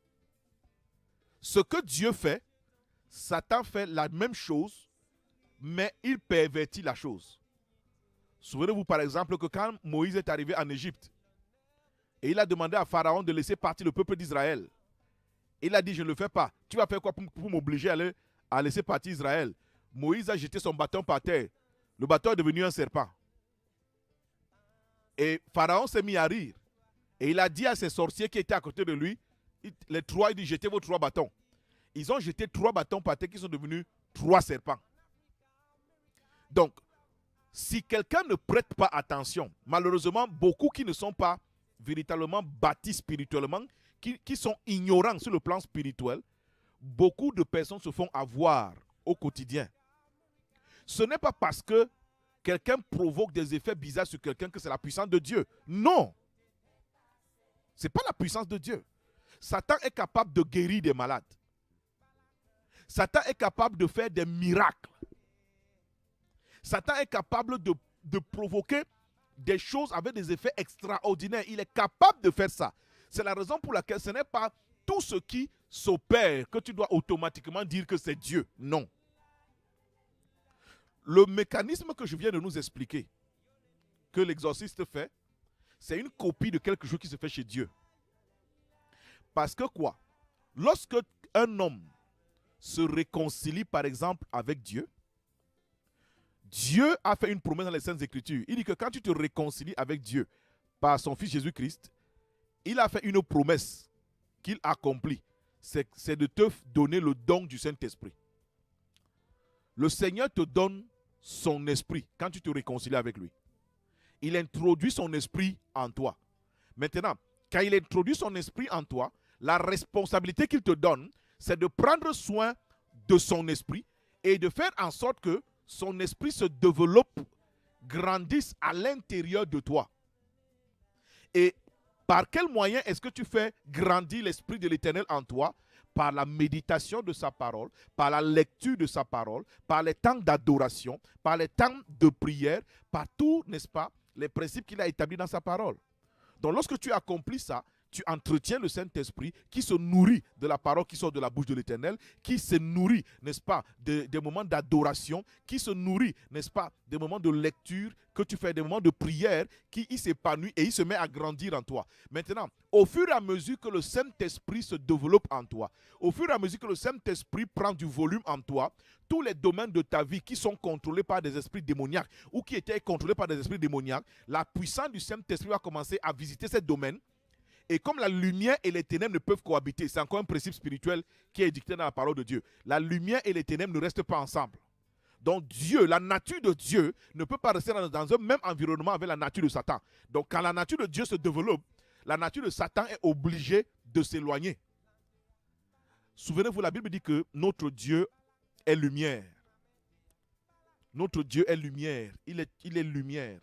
Ce que Dieu fait, Satan fait la même chose, mais il pervertit la chose. Souvenez-vous par exemple que quand Moïse est arrivé en Égypte, et il a demandé à Pharaon de laisser partir le peuple d'Israël, il a dit, je ne le fais pas. Tu vas faire quoi pour m'obliger à laisser partir Israël? Moïse a jeté son bâton par terre. Le bâton est devenu un serpent. Et Pharaon s'est mis à rire. Et il a dit à ses sorciers qui étaient à côté de lui, les trois, il dit, jetez vos 3 bâtons. Ils ont jeté 3 bâtons par terre qui sont devenus 3 serpents. Donc, si quelqu'un ne prête pas attention, malheureusement, beaucoup qui ne sont pas véritablement bâtis spirituellement, qui sont ignorants sur le plan spirituel, beaucoup de personnes se font avoir au quotidien. Ce n'est pas parce que quelqu'un provoque des effets bizarres sur quelqu'un que c'est la puissance de Dieu. Non. Ce n'est pas la puissance de Dieu. Satan est capable de guérir des malades. Satan est capable de faire des miracles. Satan est capable de provoquer des choses avec des effets extraordinaires. Il est capable de faire ça. C'est la raison pour laquelle ce n'est pas tout ce qui s'opère que tu dois automatiquement dire que c'est Dieu. Non. Le mécanisme que je viens de nous expliquer, que l'exorciste fait, c'est une copie de quelque chose qui se fait chez Dieu. Parce que quoi? Lorsque un homme se réconcilie par exemple avec Dieu, Dieu a fait une promesse dans les Saintes Écritures. Il dit que quand tu te réconcilies avec Dieu par son Fils Jésus-Christ, il a fait une promesse qu'il accomplit. C'est de te donner le don du Saint-Esprit. Le Seigneur te donne son esprit quand tu te réconcilies avec lui. Il introduit son esprit en toi. Maintenant, quand il introduit son esprit en toi, la responsabilité qu'il te donne, c'est de prendre soin de son esprit et de faire en sorte que son esprit se développe, grandisse à l'intérieur de toi. Et par quel moyen est-ce que tu fais grandir l'Esprit de l'Éternel en toi? Par la méditation de sa parole, par la lecture de sa parole, par les temps d'adoration, par les temps de prière, par tout, n'est-ce pas, les principes qu'il a établis dans sa parole. Donc lorsque tu accomplis ça, tu entretiens le Saint-Esprit qui se nourrit de la parole qui sort de la bouche de l'Éternel, qui se nourrit, n'est-ce pas, des moments d'adoration, qui se nourrit, n'est-ce pas, des moments de lecture que tu fais, des moments de prière, qui il s'épanouit et il se met à grandir en toi. Maintenant, au fur et à mesure que le Saint-Esprit se développe en toi, au fur et à mesure que le Saint-Esprit prend du volume en toi, tous les domaines de ta vie qui sont contrôlés par des esprits démoniaques ou qui étaient contrôlés par des esprits démoniaques, la puissance du Saint-Esprit va commencer à visiter ces domaines. Et comme la lumière et les ténèbres ne peuvent cohabiter, c'est encore un principe spirituel qui est dicté dans la parole de Dieu. La lumière et les ténèbres ne restent pas ensemble. Donc Dieu, la nature de Dieu ne peut pas rester dans un même environnement avec la nature de Satan. Donc quand la nature de Dieu se développe, la nature de Satan est obligée de s'éloigner. Souvenez-vous, la Bible dit que notre Dieu est lumière. Notre Dieu est lumière. Il est lumière.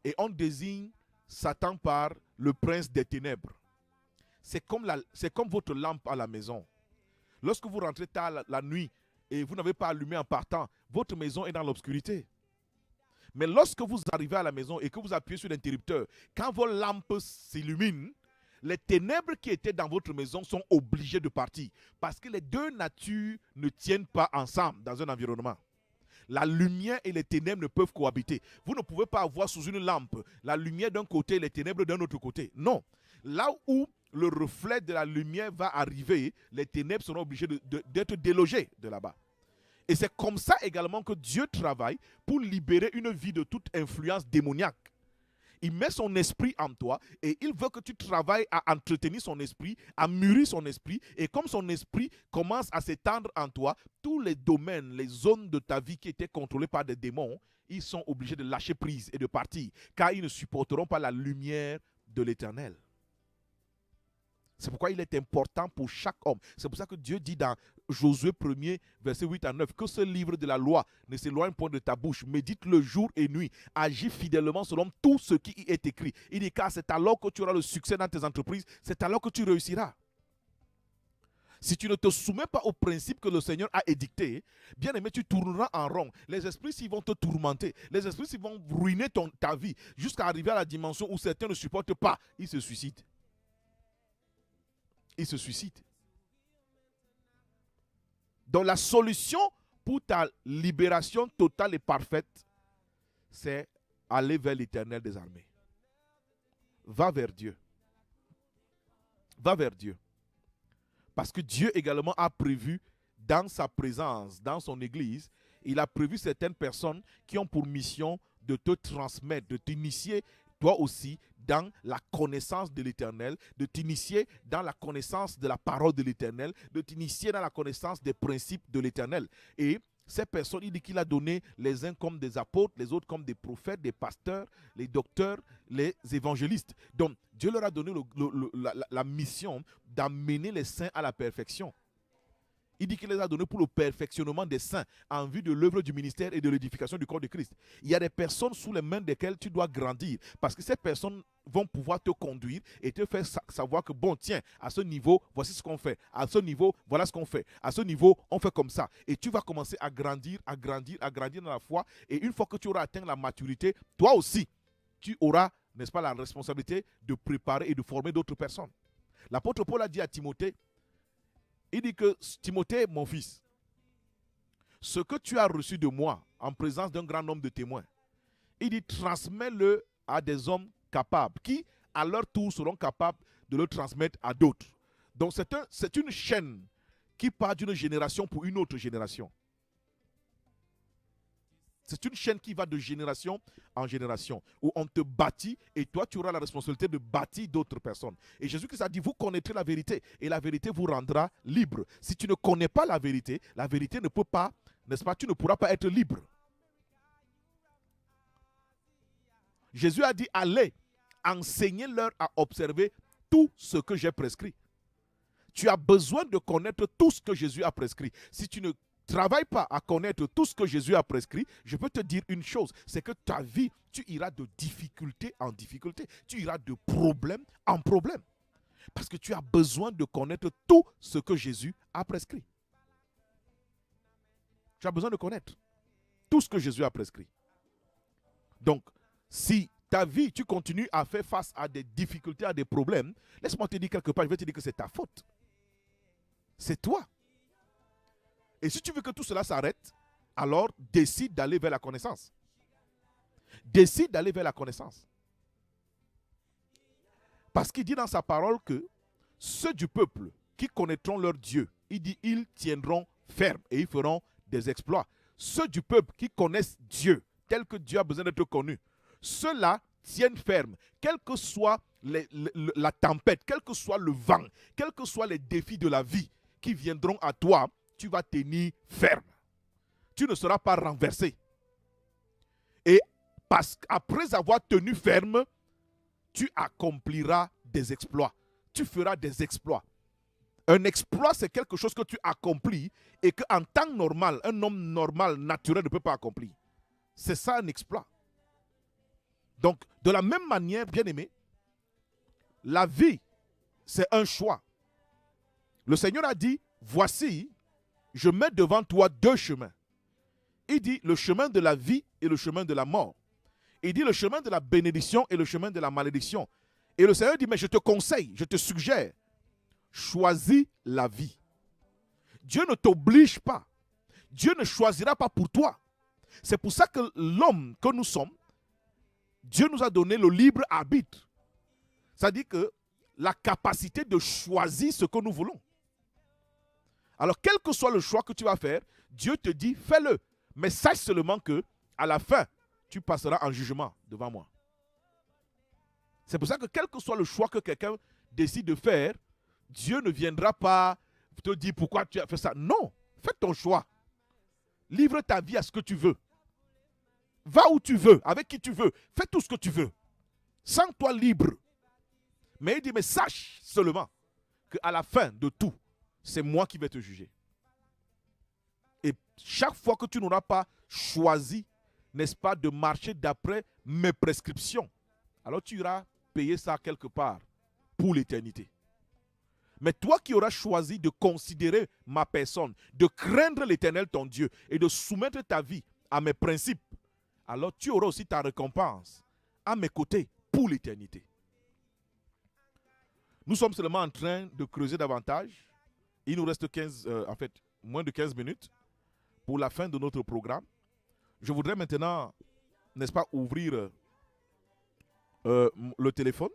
Et on désigne Satan par le prince des ténèbres. C'est comme votre lampe à la maison. Lorsque vous rentrez tard la nuit et vous n'avez pas allumé en partant, votre maison est dans l'obscurité. Mais lorsque vous arrivez à la maison et que vous appuyez sur l'interrupteur, quand vos lampes s'illuminent, les ténèbres qui étaient dans votre maison sont obligées de partir. Parce que les deux natures ne tiennent pas ensemble dans un environnement. La lumière et les ténèbres ne peuvent cohabiter. Vous ne pouvez pas avoir sous une lampe la lumière d'un côté et les ténèbres d'un autre côté. Non. Là où le reflet de la lumière va arriver, les ténèbres seront obligées d'être délogées de là-bas. Et c'est comme ça également que Dieu travaille pour libérer une vie de toute influence démoniaque. Il met son esprit en toi et il veut que tu travailles à entretenir son esprit, à mûrir son esprit. Et comme son esprit commence à s'étendre en toi, tous les domaines, les zones de ta vie qui étaient contrôlées par des démons, ils sont obligés de lâcher prise et de partir, car ils ne supporteront pas la lumière de l'Éternel. C'est pourquoi il est important pour chaque homme. C'est pour ça que Dieu dit dans Josué 1er, verset 8 à 9, que ce livre de la loi ne s'éloigne point de ta bouche. Médite-le jour et nuit. Agis fidèlement selon tout ce qui y est écrit. Il dit, car c'est alors que tu auras le succès dans tes entreprises. C'est alors que tu réussiras. Si tu ne te soumets pas aux principes que le Seigneur a édictés, bien aimé, tu tourneras en rond. Les esprits s'ils vont te tourmenter. Les esprits s'ils vont ruiner ta vie jusqu'à arriver à la dimension où certains ne supportent pas. Ils se suicident. Il se suicide. Donc la solution pour ta libération totale et parfaite, c'est aller vers l'Éternel des armées. Va vers Dieu. Va vers Dieu. Parce que Dieu également a prévu dans sa présence, dans son église, il a prévu certaines personnes qui ont pour mission de te transmettre, de t'initier toi aussi dans la connaissance de l'Éternel, de t'initier dans la connaissance de la parole de l'Éternel, de t'initier dans la connaissance des principes de l'Éternel. Et ces personnes, il dit qu'il a donné les uns comme des apôtres, les autres comme des prophètes, des pasteurs, les docteurs, les évangélistes. Donc, Dieu leur a donné la mission d'amener les saints à la perfection. Il dit qu'il les a donnés pour le perfectionnement des saints en vue de l'œuvre du ministère et de l'édification du corps de Christ. Il y a des personnes sous les mains desquelles tu dois grandir parce que ces personnes vont pouvoir te conduire et te faire savoir que bon, tiens, à ce niveau, voici ce qu'on fait. À ce niveau, voilà ce qu'on fait. À ce niveau, on fait comme ça. Et tu vas commencer à grandir, à grandir, à grandir dans la foi. Et une fois que tu auras atteint la maturité, toi aussi, tu auras, n'est-ce pas, la responsabilité de préparer et de former d'autres personnes. L'apôtre Paul a dit à Timothée, il dit que Timothée, mon fils, ce que tu as reçu de moi en présence d'un grand nombre de témoins, il dit transmets-le à des hommes capables qui, à leur tour, seront capables de le transmettre à d'autres. Donc c'est une chaîne qui part d'une génération pour une autre génération. C'est une chaîne qui va de génération en génération, où on te bâtit et toi, tu auras la responsabilité de bâtir d'autres personnes. Et Jésus-Christ a dit, vous connaîtrez la vérité et la vérité vous rendra libre. Si tu ne connais pas la vérité ne peut pas, n'est-ce pas, tu ne pourras pas être libre. Jésus a dit, allez, enseignez-leur à observer tout ce que j'ai prescrit. Tu as besoin de connaître tout ce que Jésus a prescrit. Si tu ne travailles pas à connaître tout ce que Jésus a prescrit, je peux te dire une chose, c'est que ta vie, tu iras de difficulté en difficulté. Tu iras de problème en problème. Parce que tu as besoin de connaître tout ce que Jésus a prescrit. Tu as besoin de connaître tout ce que Jésus a prescrit. Donc, si ta vie, tu continues à faire face à des difficultés, à des problèmes, laisse-moi te dire quelque part, je vais te dire que c'est ta faute. C'est toi. Et si tu veux que tout cela s'arrête, alors décide d'aller vers la connaissance. Décide d'aller vers la connaissance. Parce qu'il dit dans sa parole que ceux du peuple qui connaîtront leur Dieu, il dit, ils tiendront ferme et ils feront des exploits. Ceux du peuple qui connaissent Dieu, tel que Dieu a besoin d'être connu, ceux-là tiennent ferme, quelle que soit la tempête, quel que soit le vent, quels que soient les défis de la vie qui viendront à toi, tu vas tenir ferme. Tu ne seras pas renversé. Et parce qu'après avoir tenu ferme, tu accompliras des exploits. Tu feras des exploits. Un exploit, c'est quelque chose que tu accomplis et qu'en temps normal, un homme normal, naturel ne peut pas accomplir. C'est ça un exploit. Donc, de la même manière, bien aimé, la vie, c'est un choix. Le Seigneur a dit, voici, je mets devant toi deux chemins. Il dit le chemin de la vie et le chemin de la mort. Il dit le chemin de la bénédiction et le chemin de la malédiction. Et le Seigneur dit, mais je te conseille, je te suggère, choisis la vie. Dieu ne t'oblige pas. Dieu ne choisira pas pour toi. C'est pour ça que l'homme que nous sommes, Dieu nous a donné le libre arbitre. C'est-à-dire que la capacité de choisir ce que nous voulons. Alors, quel que soit le choix que tu vas faire, Dieu te dit, fais-le. Mais sache seulement que, à la fin, tu passeras en jugement devant moi. C'est pour ça que quel que soit le choix que quelqu'un décide de faire, Dieu ne viendra pas te dire pourquoi tu as fait ça. Non, fais ton choix. Livre ta vie à ce que tu veux. Va où tu veux, avec qui tu veux. Fais tout ce que tu veux. Sens-toi libre. Mais il dit, mais sache seulement qu'à la fin de tout, c'est moi qui vais te juger. Et chaque fois que tu n'auras pas choisi, n'est-ce pas, de marcher d'après mes prescriptions, alors tu iras payer ça quelque part pour l'éternité. Mais toi qui auras choisi de considérer ma personne, de craindre l'Éternel ton Dieu et de soumettre ta vie à mes principes, alors tu auras aussi ta récompense à mes côtés pour l'éternité. Nous sommes seulement en train de creuser davantage. Il nous reste moins de 15 minutes pour la fin de notre programme. Je voudrais maintenant, n'est-ce pas, ouvrir le téléphone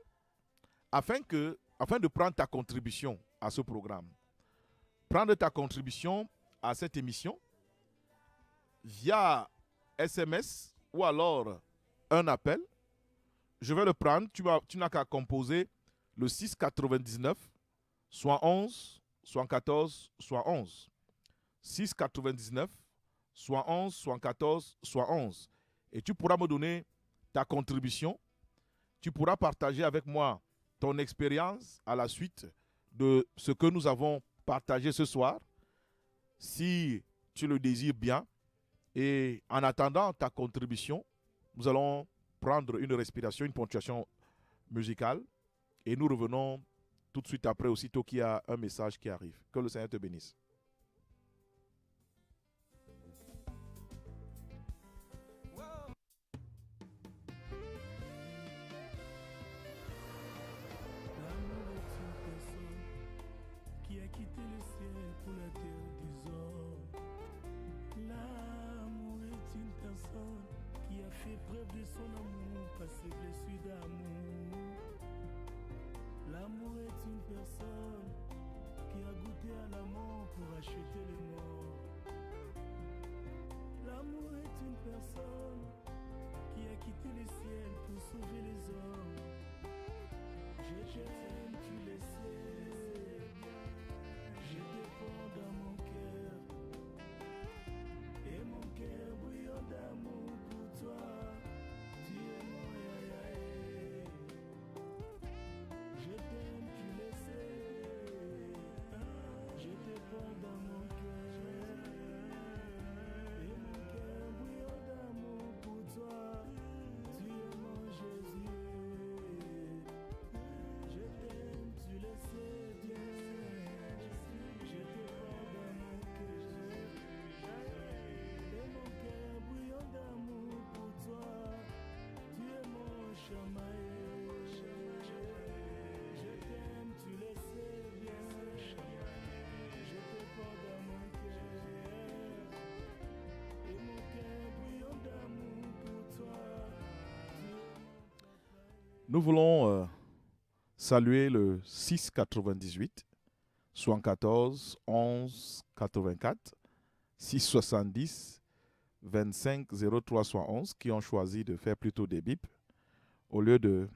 afin de prendre ta contribution à ce programme. Prendre ta contribution à cette émission via SMS ou alors un appel. Je vais le prendre. Tu n'as qu'à composer le 699, soit 11, soit 14, soit 11. 699, soit 11, soit 14, soit 11. Et tu pourras me donner ta contribution. Tu pourras partager avec moi ton expérience à la suite de ce que nous avons partagé ce soir, si tu le désires bien. Et en attendant ta contribution, nous allons prendre une respiration, une ponctuation musicale. Et nous revenons tout de suite après, aussitôt qu'il y a un message qui arrive. Que le Seigneur te bénisse. Preuve de son amour, pas ses blessures d'amour. L'amour est une personne qui a goûté à l'amour pour Nous voulons saluer le 698 74 11 84 670 25 03 71 qui ont choisi de faire plutôt des bips au lieu de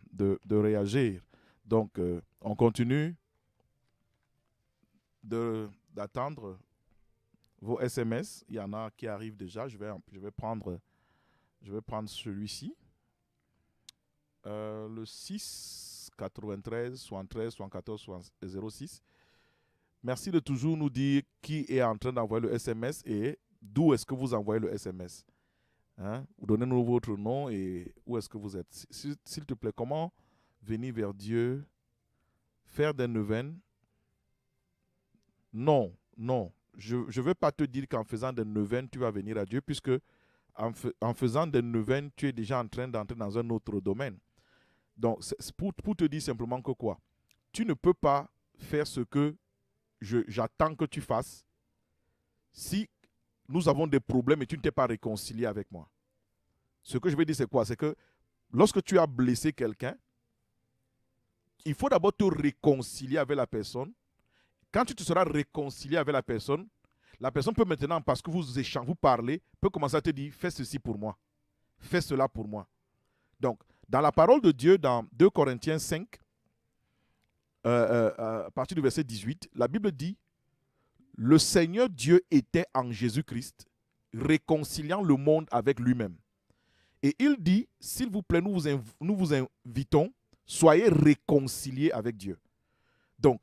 réagir. Donc, on continue d'attendre vos SMS. Il y en a qui arrivent déjà. Je vais prendre celui-ci. Le 6 93 73 74 06. Merci de toujours nous dire qui est en train d'envoyer le SMS et d'où est-ce que vous envoyez le SMS. Hein? Donnez-nous votre nom et où est-ce que vous êtes. S'il te plaît, comment venir vers Dieu, faire des neuvaines? Non. Je ne veux pas te dire qu'en faisant des neuvaines, tu vas venir à Dieu, puisque en faisant des neuvaines, tu es déjà en train d'entrer dans un autre domaine. Donc, c'est pour te dire simplement que quoi? Tu ne peux pas faire ce que j'attends que tu fasses si nous avons des problèmes et tu ne t'es pas réconcilié avec moi. Ce que je veux dire, c'est quoi? C'est que lorsque tu as blessé quelqu'un, il faut d'abord te réconcilier avec la personne. Quand tu te seras réconcilié avec la personne peut maintenant, parce que vous parlez, peut commencer à te dire, fais ceci pour moi, fais cela pour moi. Donc, dans la parole de Dieu, dans 2 Corinthiens 5, à partir du verset 18, la Bible dit, le Seigneur Dieu était en Jésus-Christ, réconciliant le monde avec lui-même. Et il dit, s'il vous plaît, nous vous invitons, soyez réconciliés avec Dieu. Donc,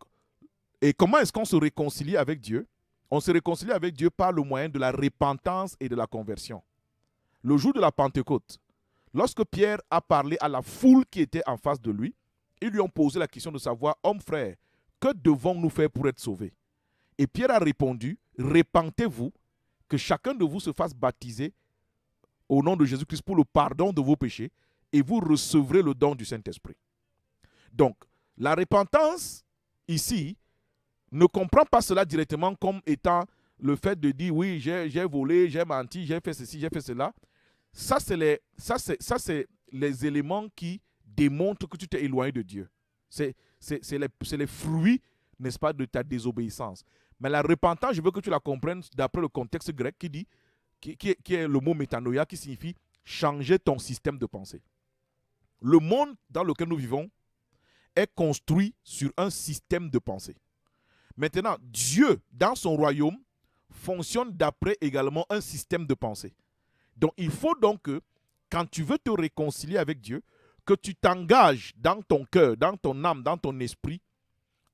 et comment est-ce qu'on se réconcilie avec Dieu? On se réconcilie avec Dieu par le moyen de la repentance et de la conversion. Le jour de la Pentecôte, lorsque Pierre a parlé à la foule qui était en face de lui, ils lui ont posé la question de savoir, homme frère, que devons-nous faire pour être sauvés? Et Pierre a répondu, repentez-vous, que chacun de vous se fasse baptiser au nom de Jésus-Christ pour le pardon de vos péchés, et vous recevrez le don du Saint-Esprit. Donc, la repentance, ici, ne comprend pas cela directement comme étant le fait de dire, oui, j'ai volé, j'ai menti, j'ai fait ceci, j'ai fait cela. Ça, c'est les éléments qui démontrent que tu t'es éloigné de Dieu. C'est les fruits, n'est-ce pas, de ta désobéissance. Mais la repentance, je veux que tu la comprennes d'après le contexte grec qui est le mot métanoïa, qui signifie changer ton système de pensée. Le monde dans lequel nous vivons est construit sur un système de pensée. Maintenant, Dieu, dans son royaume, fonctionne d'après également un système de pensée. Donc, il faut donc que, quand tu veux te réconcilier avec Dieu, que tu t'engages dans ton cœur, dans ton âme, dans ton esprit,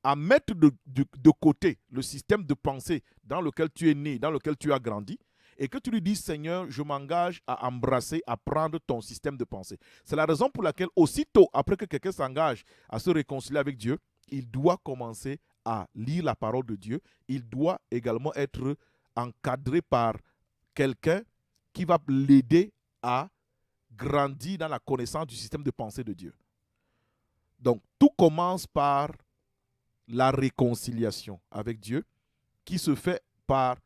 à mettre de côté le système de pensée dans lequel tu es né, dans lequel tu as grandi, et que tu lui dis, Seigneur, je m'engage à embrasser, à prendre ton système de pensée. C'est la raison pour laquelle, aussitôt après que quelqu'un s'engage à se réconcilier avec Dieu, il doit commencer à lire la parole de Dieu. Il doit également être encadré par quelqu'un qui va l'aider à grandir dans la connaissance du système de pensée de Dieu. Donc, tout commence par la réconciliation avec Dieu qui se fait par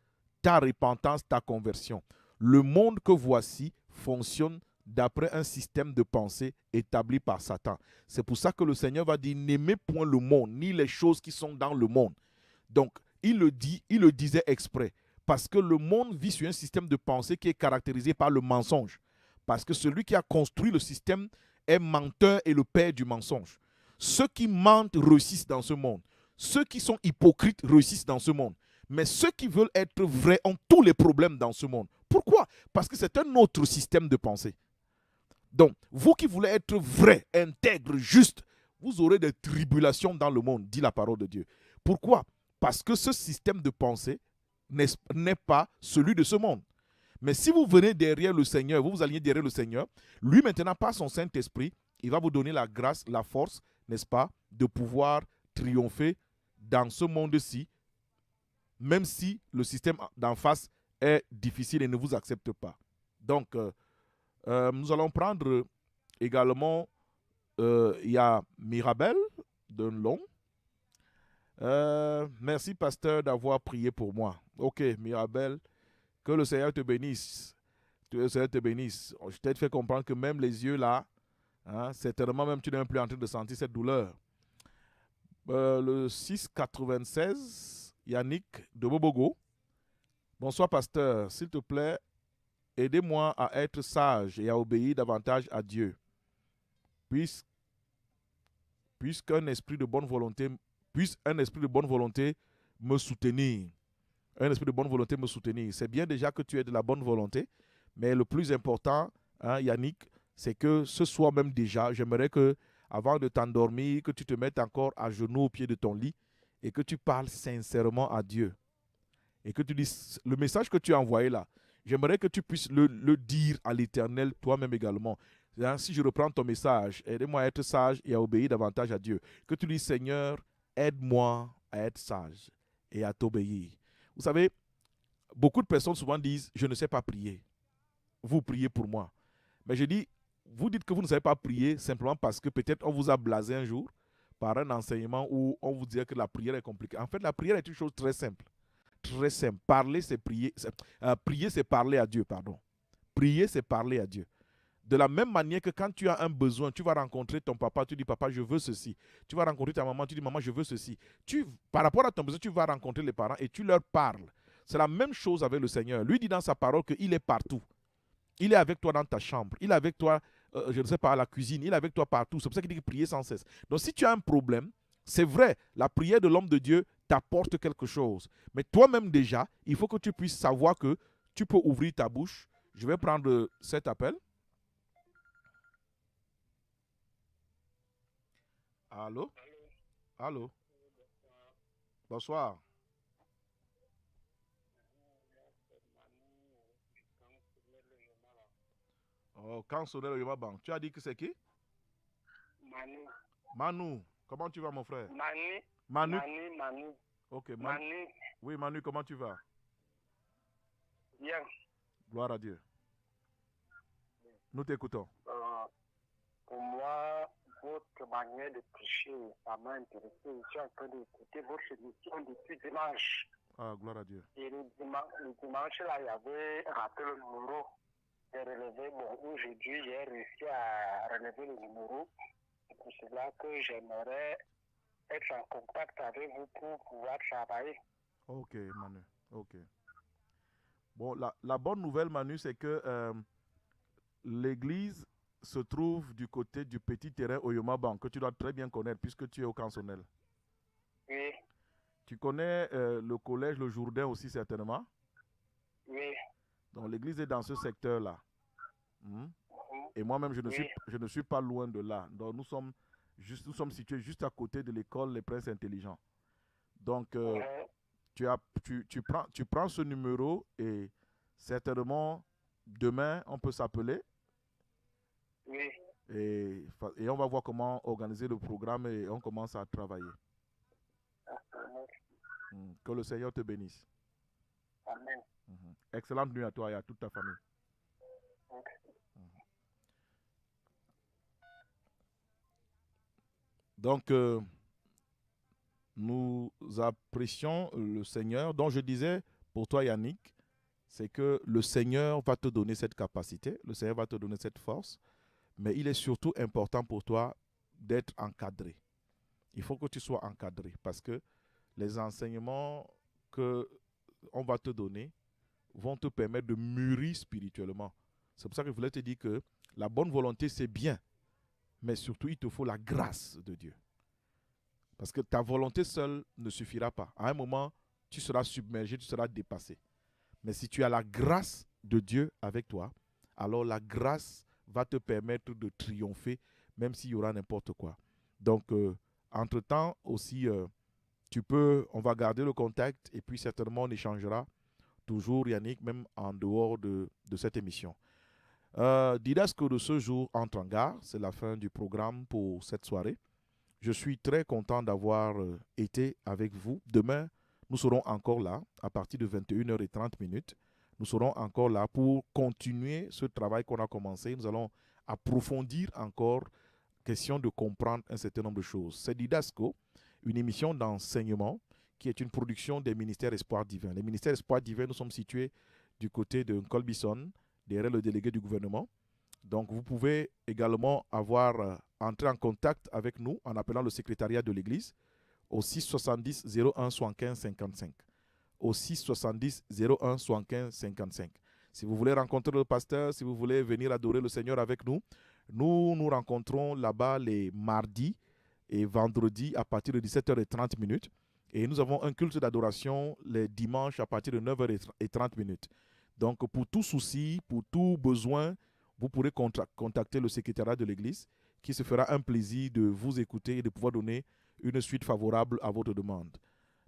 ta repentance, ta conversion. Le monde que voici fonctionne d'après un système de pensée établi par Satan. C'est pour ça que le Seigneur va dire, n'aimez point le monde, ni les choses qui sont dans le monde. Donc, il le disait exprès, parce que le monde vit sur un système de pensée qui est caractérisé par le mensonge. Parce que celui qui a construit le système est menteur et le père du mensonge. Ceux qui mentent réussissent dans ce monde. Ceux qui sont hypocrites réussissent dans ce monde. Mais ceux qui veulent être vrais ont tous les problèmes dans ce monde. Pourquoi? Parce que c'est un autre système de pensée. Donc, vous qui voulez être vrai, intègre, juste, vous aurez des tribulations dans le monde, dit la parole de Dieu. Pourquoi? Parce que ce système de pensée n'est pas celui de ce monde. Mais si vous venez derrière le Seigneur, vous vous alignez derrière le Seigneur, lui maintenant, par son Saint-Esprit, il va vous donner la grâce, la force, n'est-ce pas, de pouvoir triompher dans ce monde-ci, même si le système d'en face est difficile et ne vous accepte pas. Donc, nous allons prendre également, il y a Mirabel de Long. Merci, pasteur, d'avoir prié pour moi. Ok, Mirabel, que le Seigneur te bénisse. Que le Seigneur te bénisse. Je t'ai fait comprendre que même les yeux là, Hein? Certainement même tu n'es même plus en train de sentir cette douleur. Le 696, Yannick de Bobogo. Bonsoir pasteur, s'il te plaît, aidez-moi à être sage et à obéir davantage à Dieu. Puisqu'un esprit de bonne volonté, puisse un esprit de bonne volonté me soutenir. Un esprit de bonne volonté me soutenir. C'est bien déjà que tu aies de la bonne volonté, mais le plus important, hein, Yannick, c'est que ce soir même déjà, j'aimerais que, avant de t'endormir, que tu te mettes encore à genoux au pied de ton lit et que tu parles sincèrement à Dieu. Et que tu dises, le message que tu as envoyé là, j'aimerais que tu puisses le dire à l'Éternel toi-même également. Hein, si je reprends ton message, aide-moi à être sage et à obéir davantage à Dieu. Que tu dis, Seigneur, aide-moi à être sage et à t'obéir. Vous savez, beaucoup de personnes souvent disent, je ne sais pas prier. Vous priez pour moi. Mais je dis, vous dites que vous ne savez pas prier simplement parce que peut-être on vous a blasé un jour par un enseignement où on vous disait que la prière est compliquée. En fait, la prière est une chose très simple. Très simple. Parler, c'est prier. Prier, c'est parler à Dieu, pardon. Prier, c'est parler à Dieu. De la même manière que quand tu as un besoin, tu vas rencontrer ton papa, tu dis, papa, je veux ceci. Tu vas rencontrer ta maman, tu dis, maman, je veux ceci. Par rapport à ton besoin, tu vas rencontrer les parents et tu leur parles. C'est la même chose avec le Seigneur. Lui dit dans sa parole qu'il est partout. Il est avec toi dans ta chambre. Il est avec toi, je ne sais pas, à la cuisine. Il est avec toi partout. C'est pour ça qu'il dit que prier sans cesse. Donc si tu as un problème, c'est vrai, la prière de l'homme de Dieu t'apporte quelque chose. Mais toi-même déjà, il faut que tu puisses savoir que tu peux ouvrir ta bouche. Je vais prendre cet appel. Allô? Allô? Bonsoir. Oh, Kansonel Yoma Bank. Tu as dit que c'est qui? Manu. Manu. Comment tu vas, mon frère? Manu. Ok, Manu. Oui, Manu, comment tu vas? Bien. Gloire à Dieu. Nous t'écoutons. Pour moi, votre manière de prêcher, ça m'a intéressé. Je suis en train d'écouter votre émission depuis dimanche. Ah, gloire à Dieu. Et le dimanche, là, il y avait raté le numéro. J'ai relevé. Bon, aujourd'hui, j'ai réussi à relever le numéro. C'est pour cela que j'aimerais être en contact avec vous pour pouvoir travailler. Ok, Manu. Ok. Bon, la bonne nouvelle, Manu, c'est que l'église se trouve du côté du petit terrain Oyoma Bank, que tu dois très bien connaître puisque tu es au Kansonel. Oui. Tu connais le collège Le Jourdain aussi certainement? Oui. Donc l'église est dans ce secteur-là. Et moi-même, je ne suis pas loin de là. Donc nous sommes situés juste à côté de l'école Les Princes Intelligents. Donc tu prends ce numéro et certainement demain, on peut s'appeler. Oui. Et on va voir comment organiser le programme et on commence à travailler. Que le Seigneur te bénisse. Amen. Excellente nuit à toi et à toute ta famille. Donc, nous apprécions le Seigneur. Donc, je disais, pour toi, Yannick, c'est que le Seigneur va te donner cette capacité, le Seigneur va te donner cette force, mais il est surtout important pour toi d'être encadré. Il faut que tu sois encadré parce que les enseignements qu'on va te donner vont te permettre de mûrir spirituellement. C'est pour ça que je voulais te dire que la bonne volonté, c'est bien, mais surtout, il te faut la grâce de Dieu. Parce que ta volonté seule ne suffira pas. À un moment, tu seras submergé, tu seras dépassé. Mais si tu as la grâce de Dieu avec toi, alors la grâce va te permettre de triompher, même s'il y aura n'importe quoi. Donc, entre-temps aussi, on va garder le contact et puis certainement on échangera toujours, Yannick, même en dehors de cette émission. Didasco de ce jour entre en gare. C'est la fin du programme pour cette soirée. Je suis très content d'avoir été avec vous. Demain, nous serons encore là à partir de 21h30. Nous serons encore là pour continuer ce travail qu'on a commencé. Nous allons approfondir encore, question de comprendre un certain nombre de choses. C'est Didasco, une émission d'enseignement qui est une production des ministères Espoir Divin. Les ministères Espoir Divin, nous sommes situés du côté de Colbison, derrière le délégué du gouvernement. Donc, vous pouvez également entrer en contact avec nous en appelant le secrétariat de l'Église au 670 01 75 55. Au 670 01 75 55. Si vous voulez rencontrer le pasteur, si vous voulez venir adorer le Seigneur avec nous, nous rencontrons là-bas les mardis et vendredis à partir de 17h30. Et nous avons un culte d'adoration les dimanches à partir de 9h30. Donc, pour tout souci, pour tout besoin, vous pourrez contacter le secrétariat de l'Église qui se fera un plaisir de vous écouter et de pouvoir donner une suite favorable à votre demande.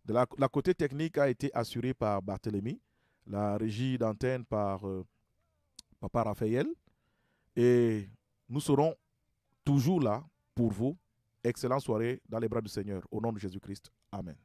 La côté technique a été assurée par Barthélemy, la régie d'antenne par Papa Raphaël. Et nous serons toujours là pour vous. Excellente soirée dans les bras du Seigneur. Au nom de Jésus-Christ. Amen.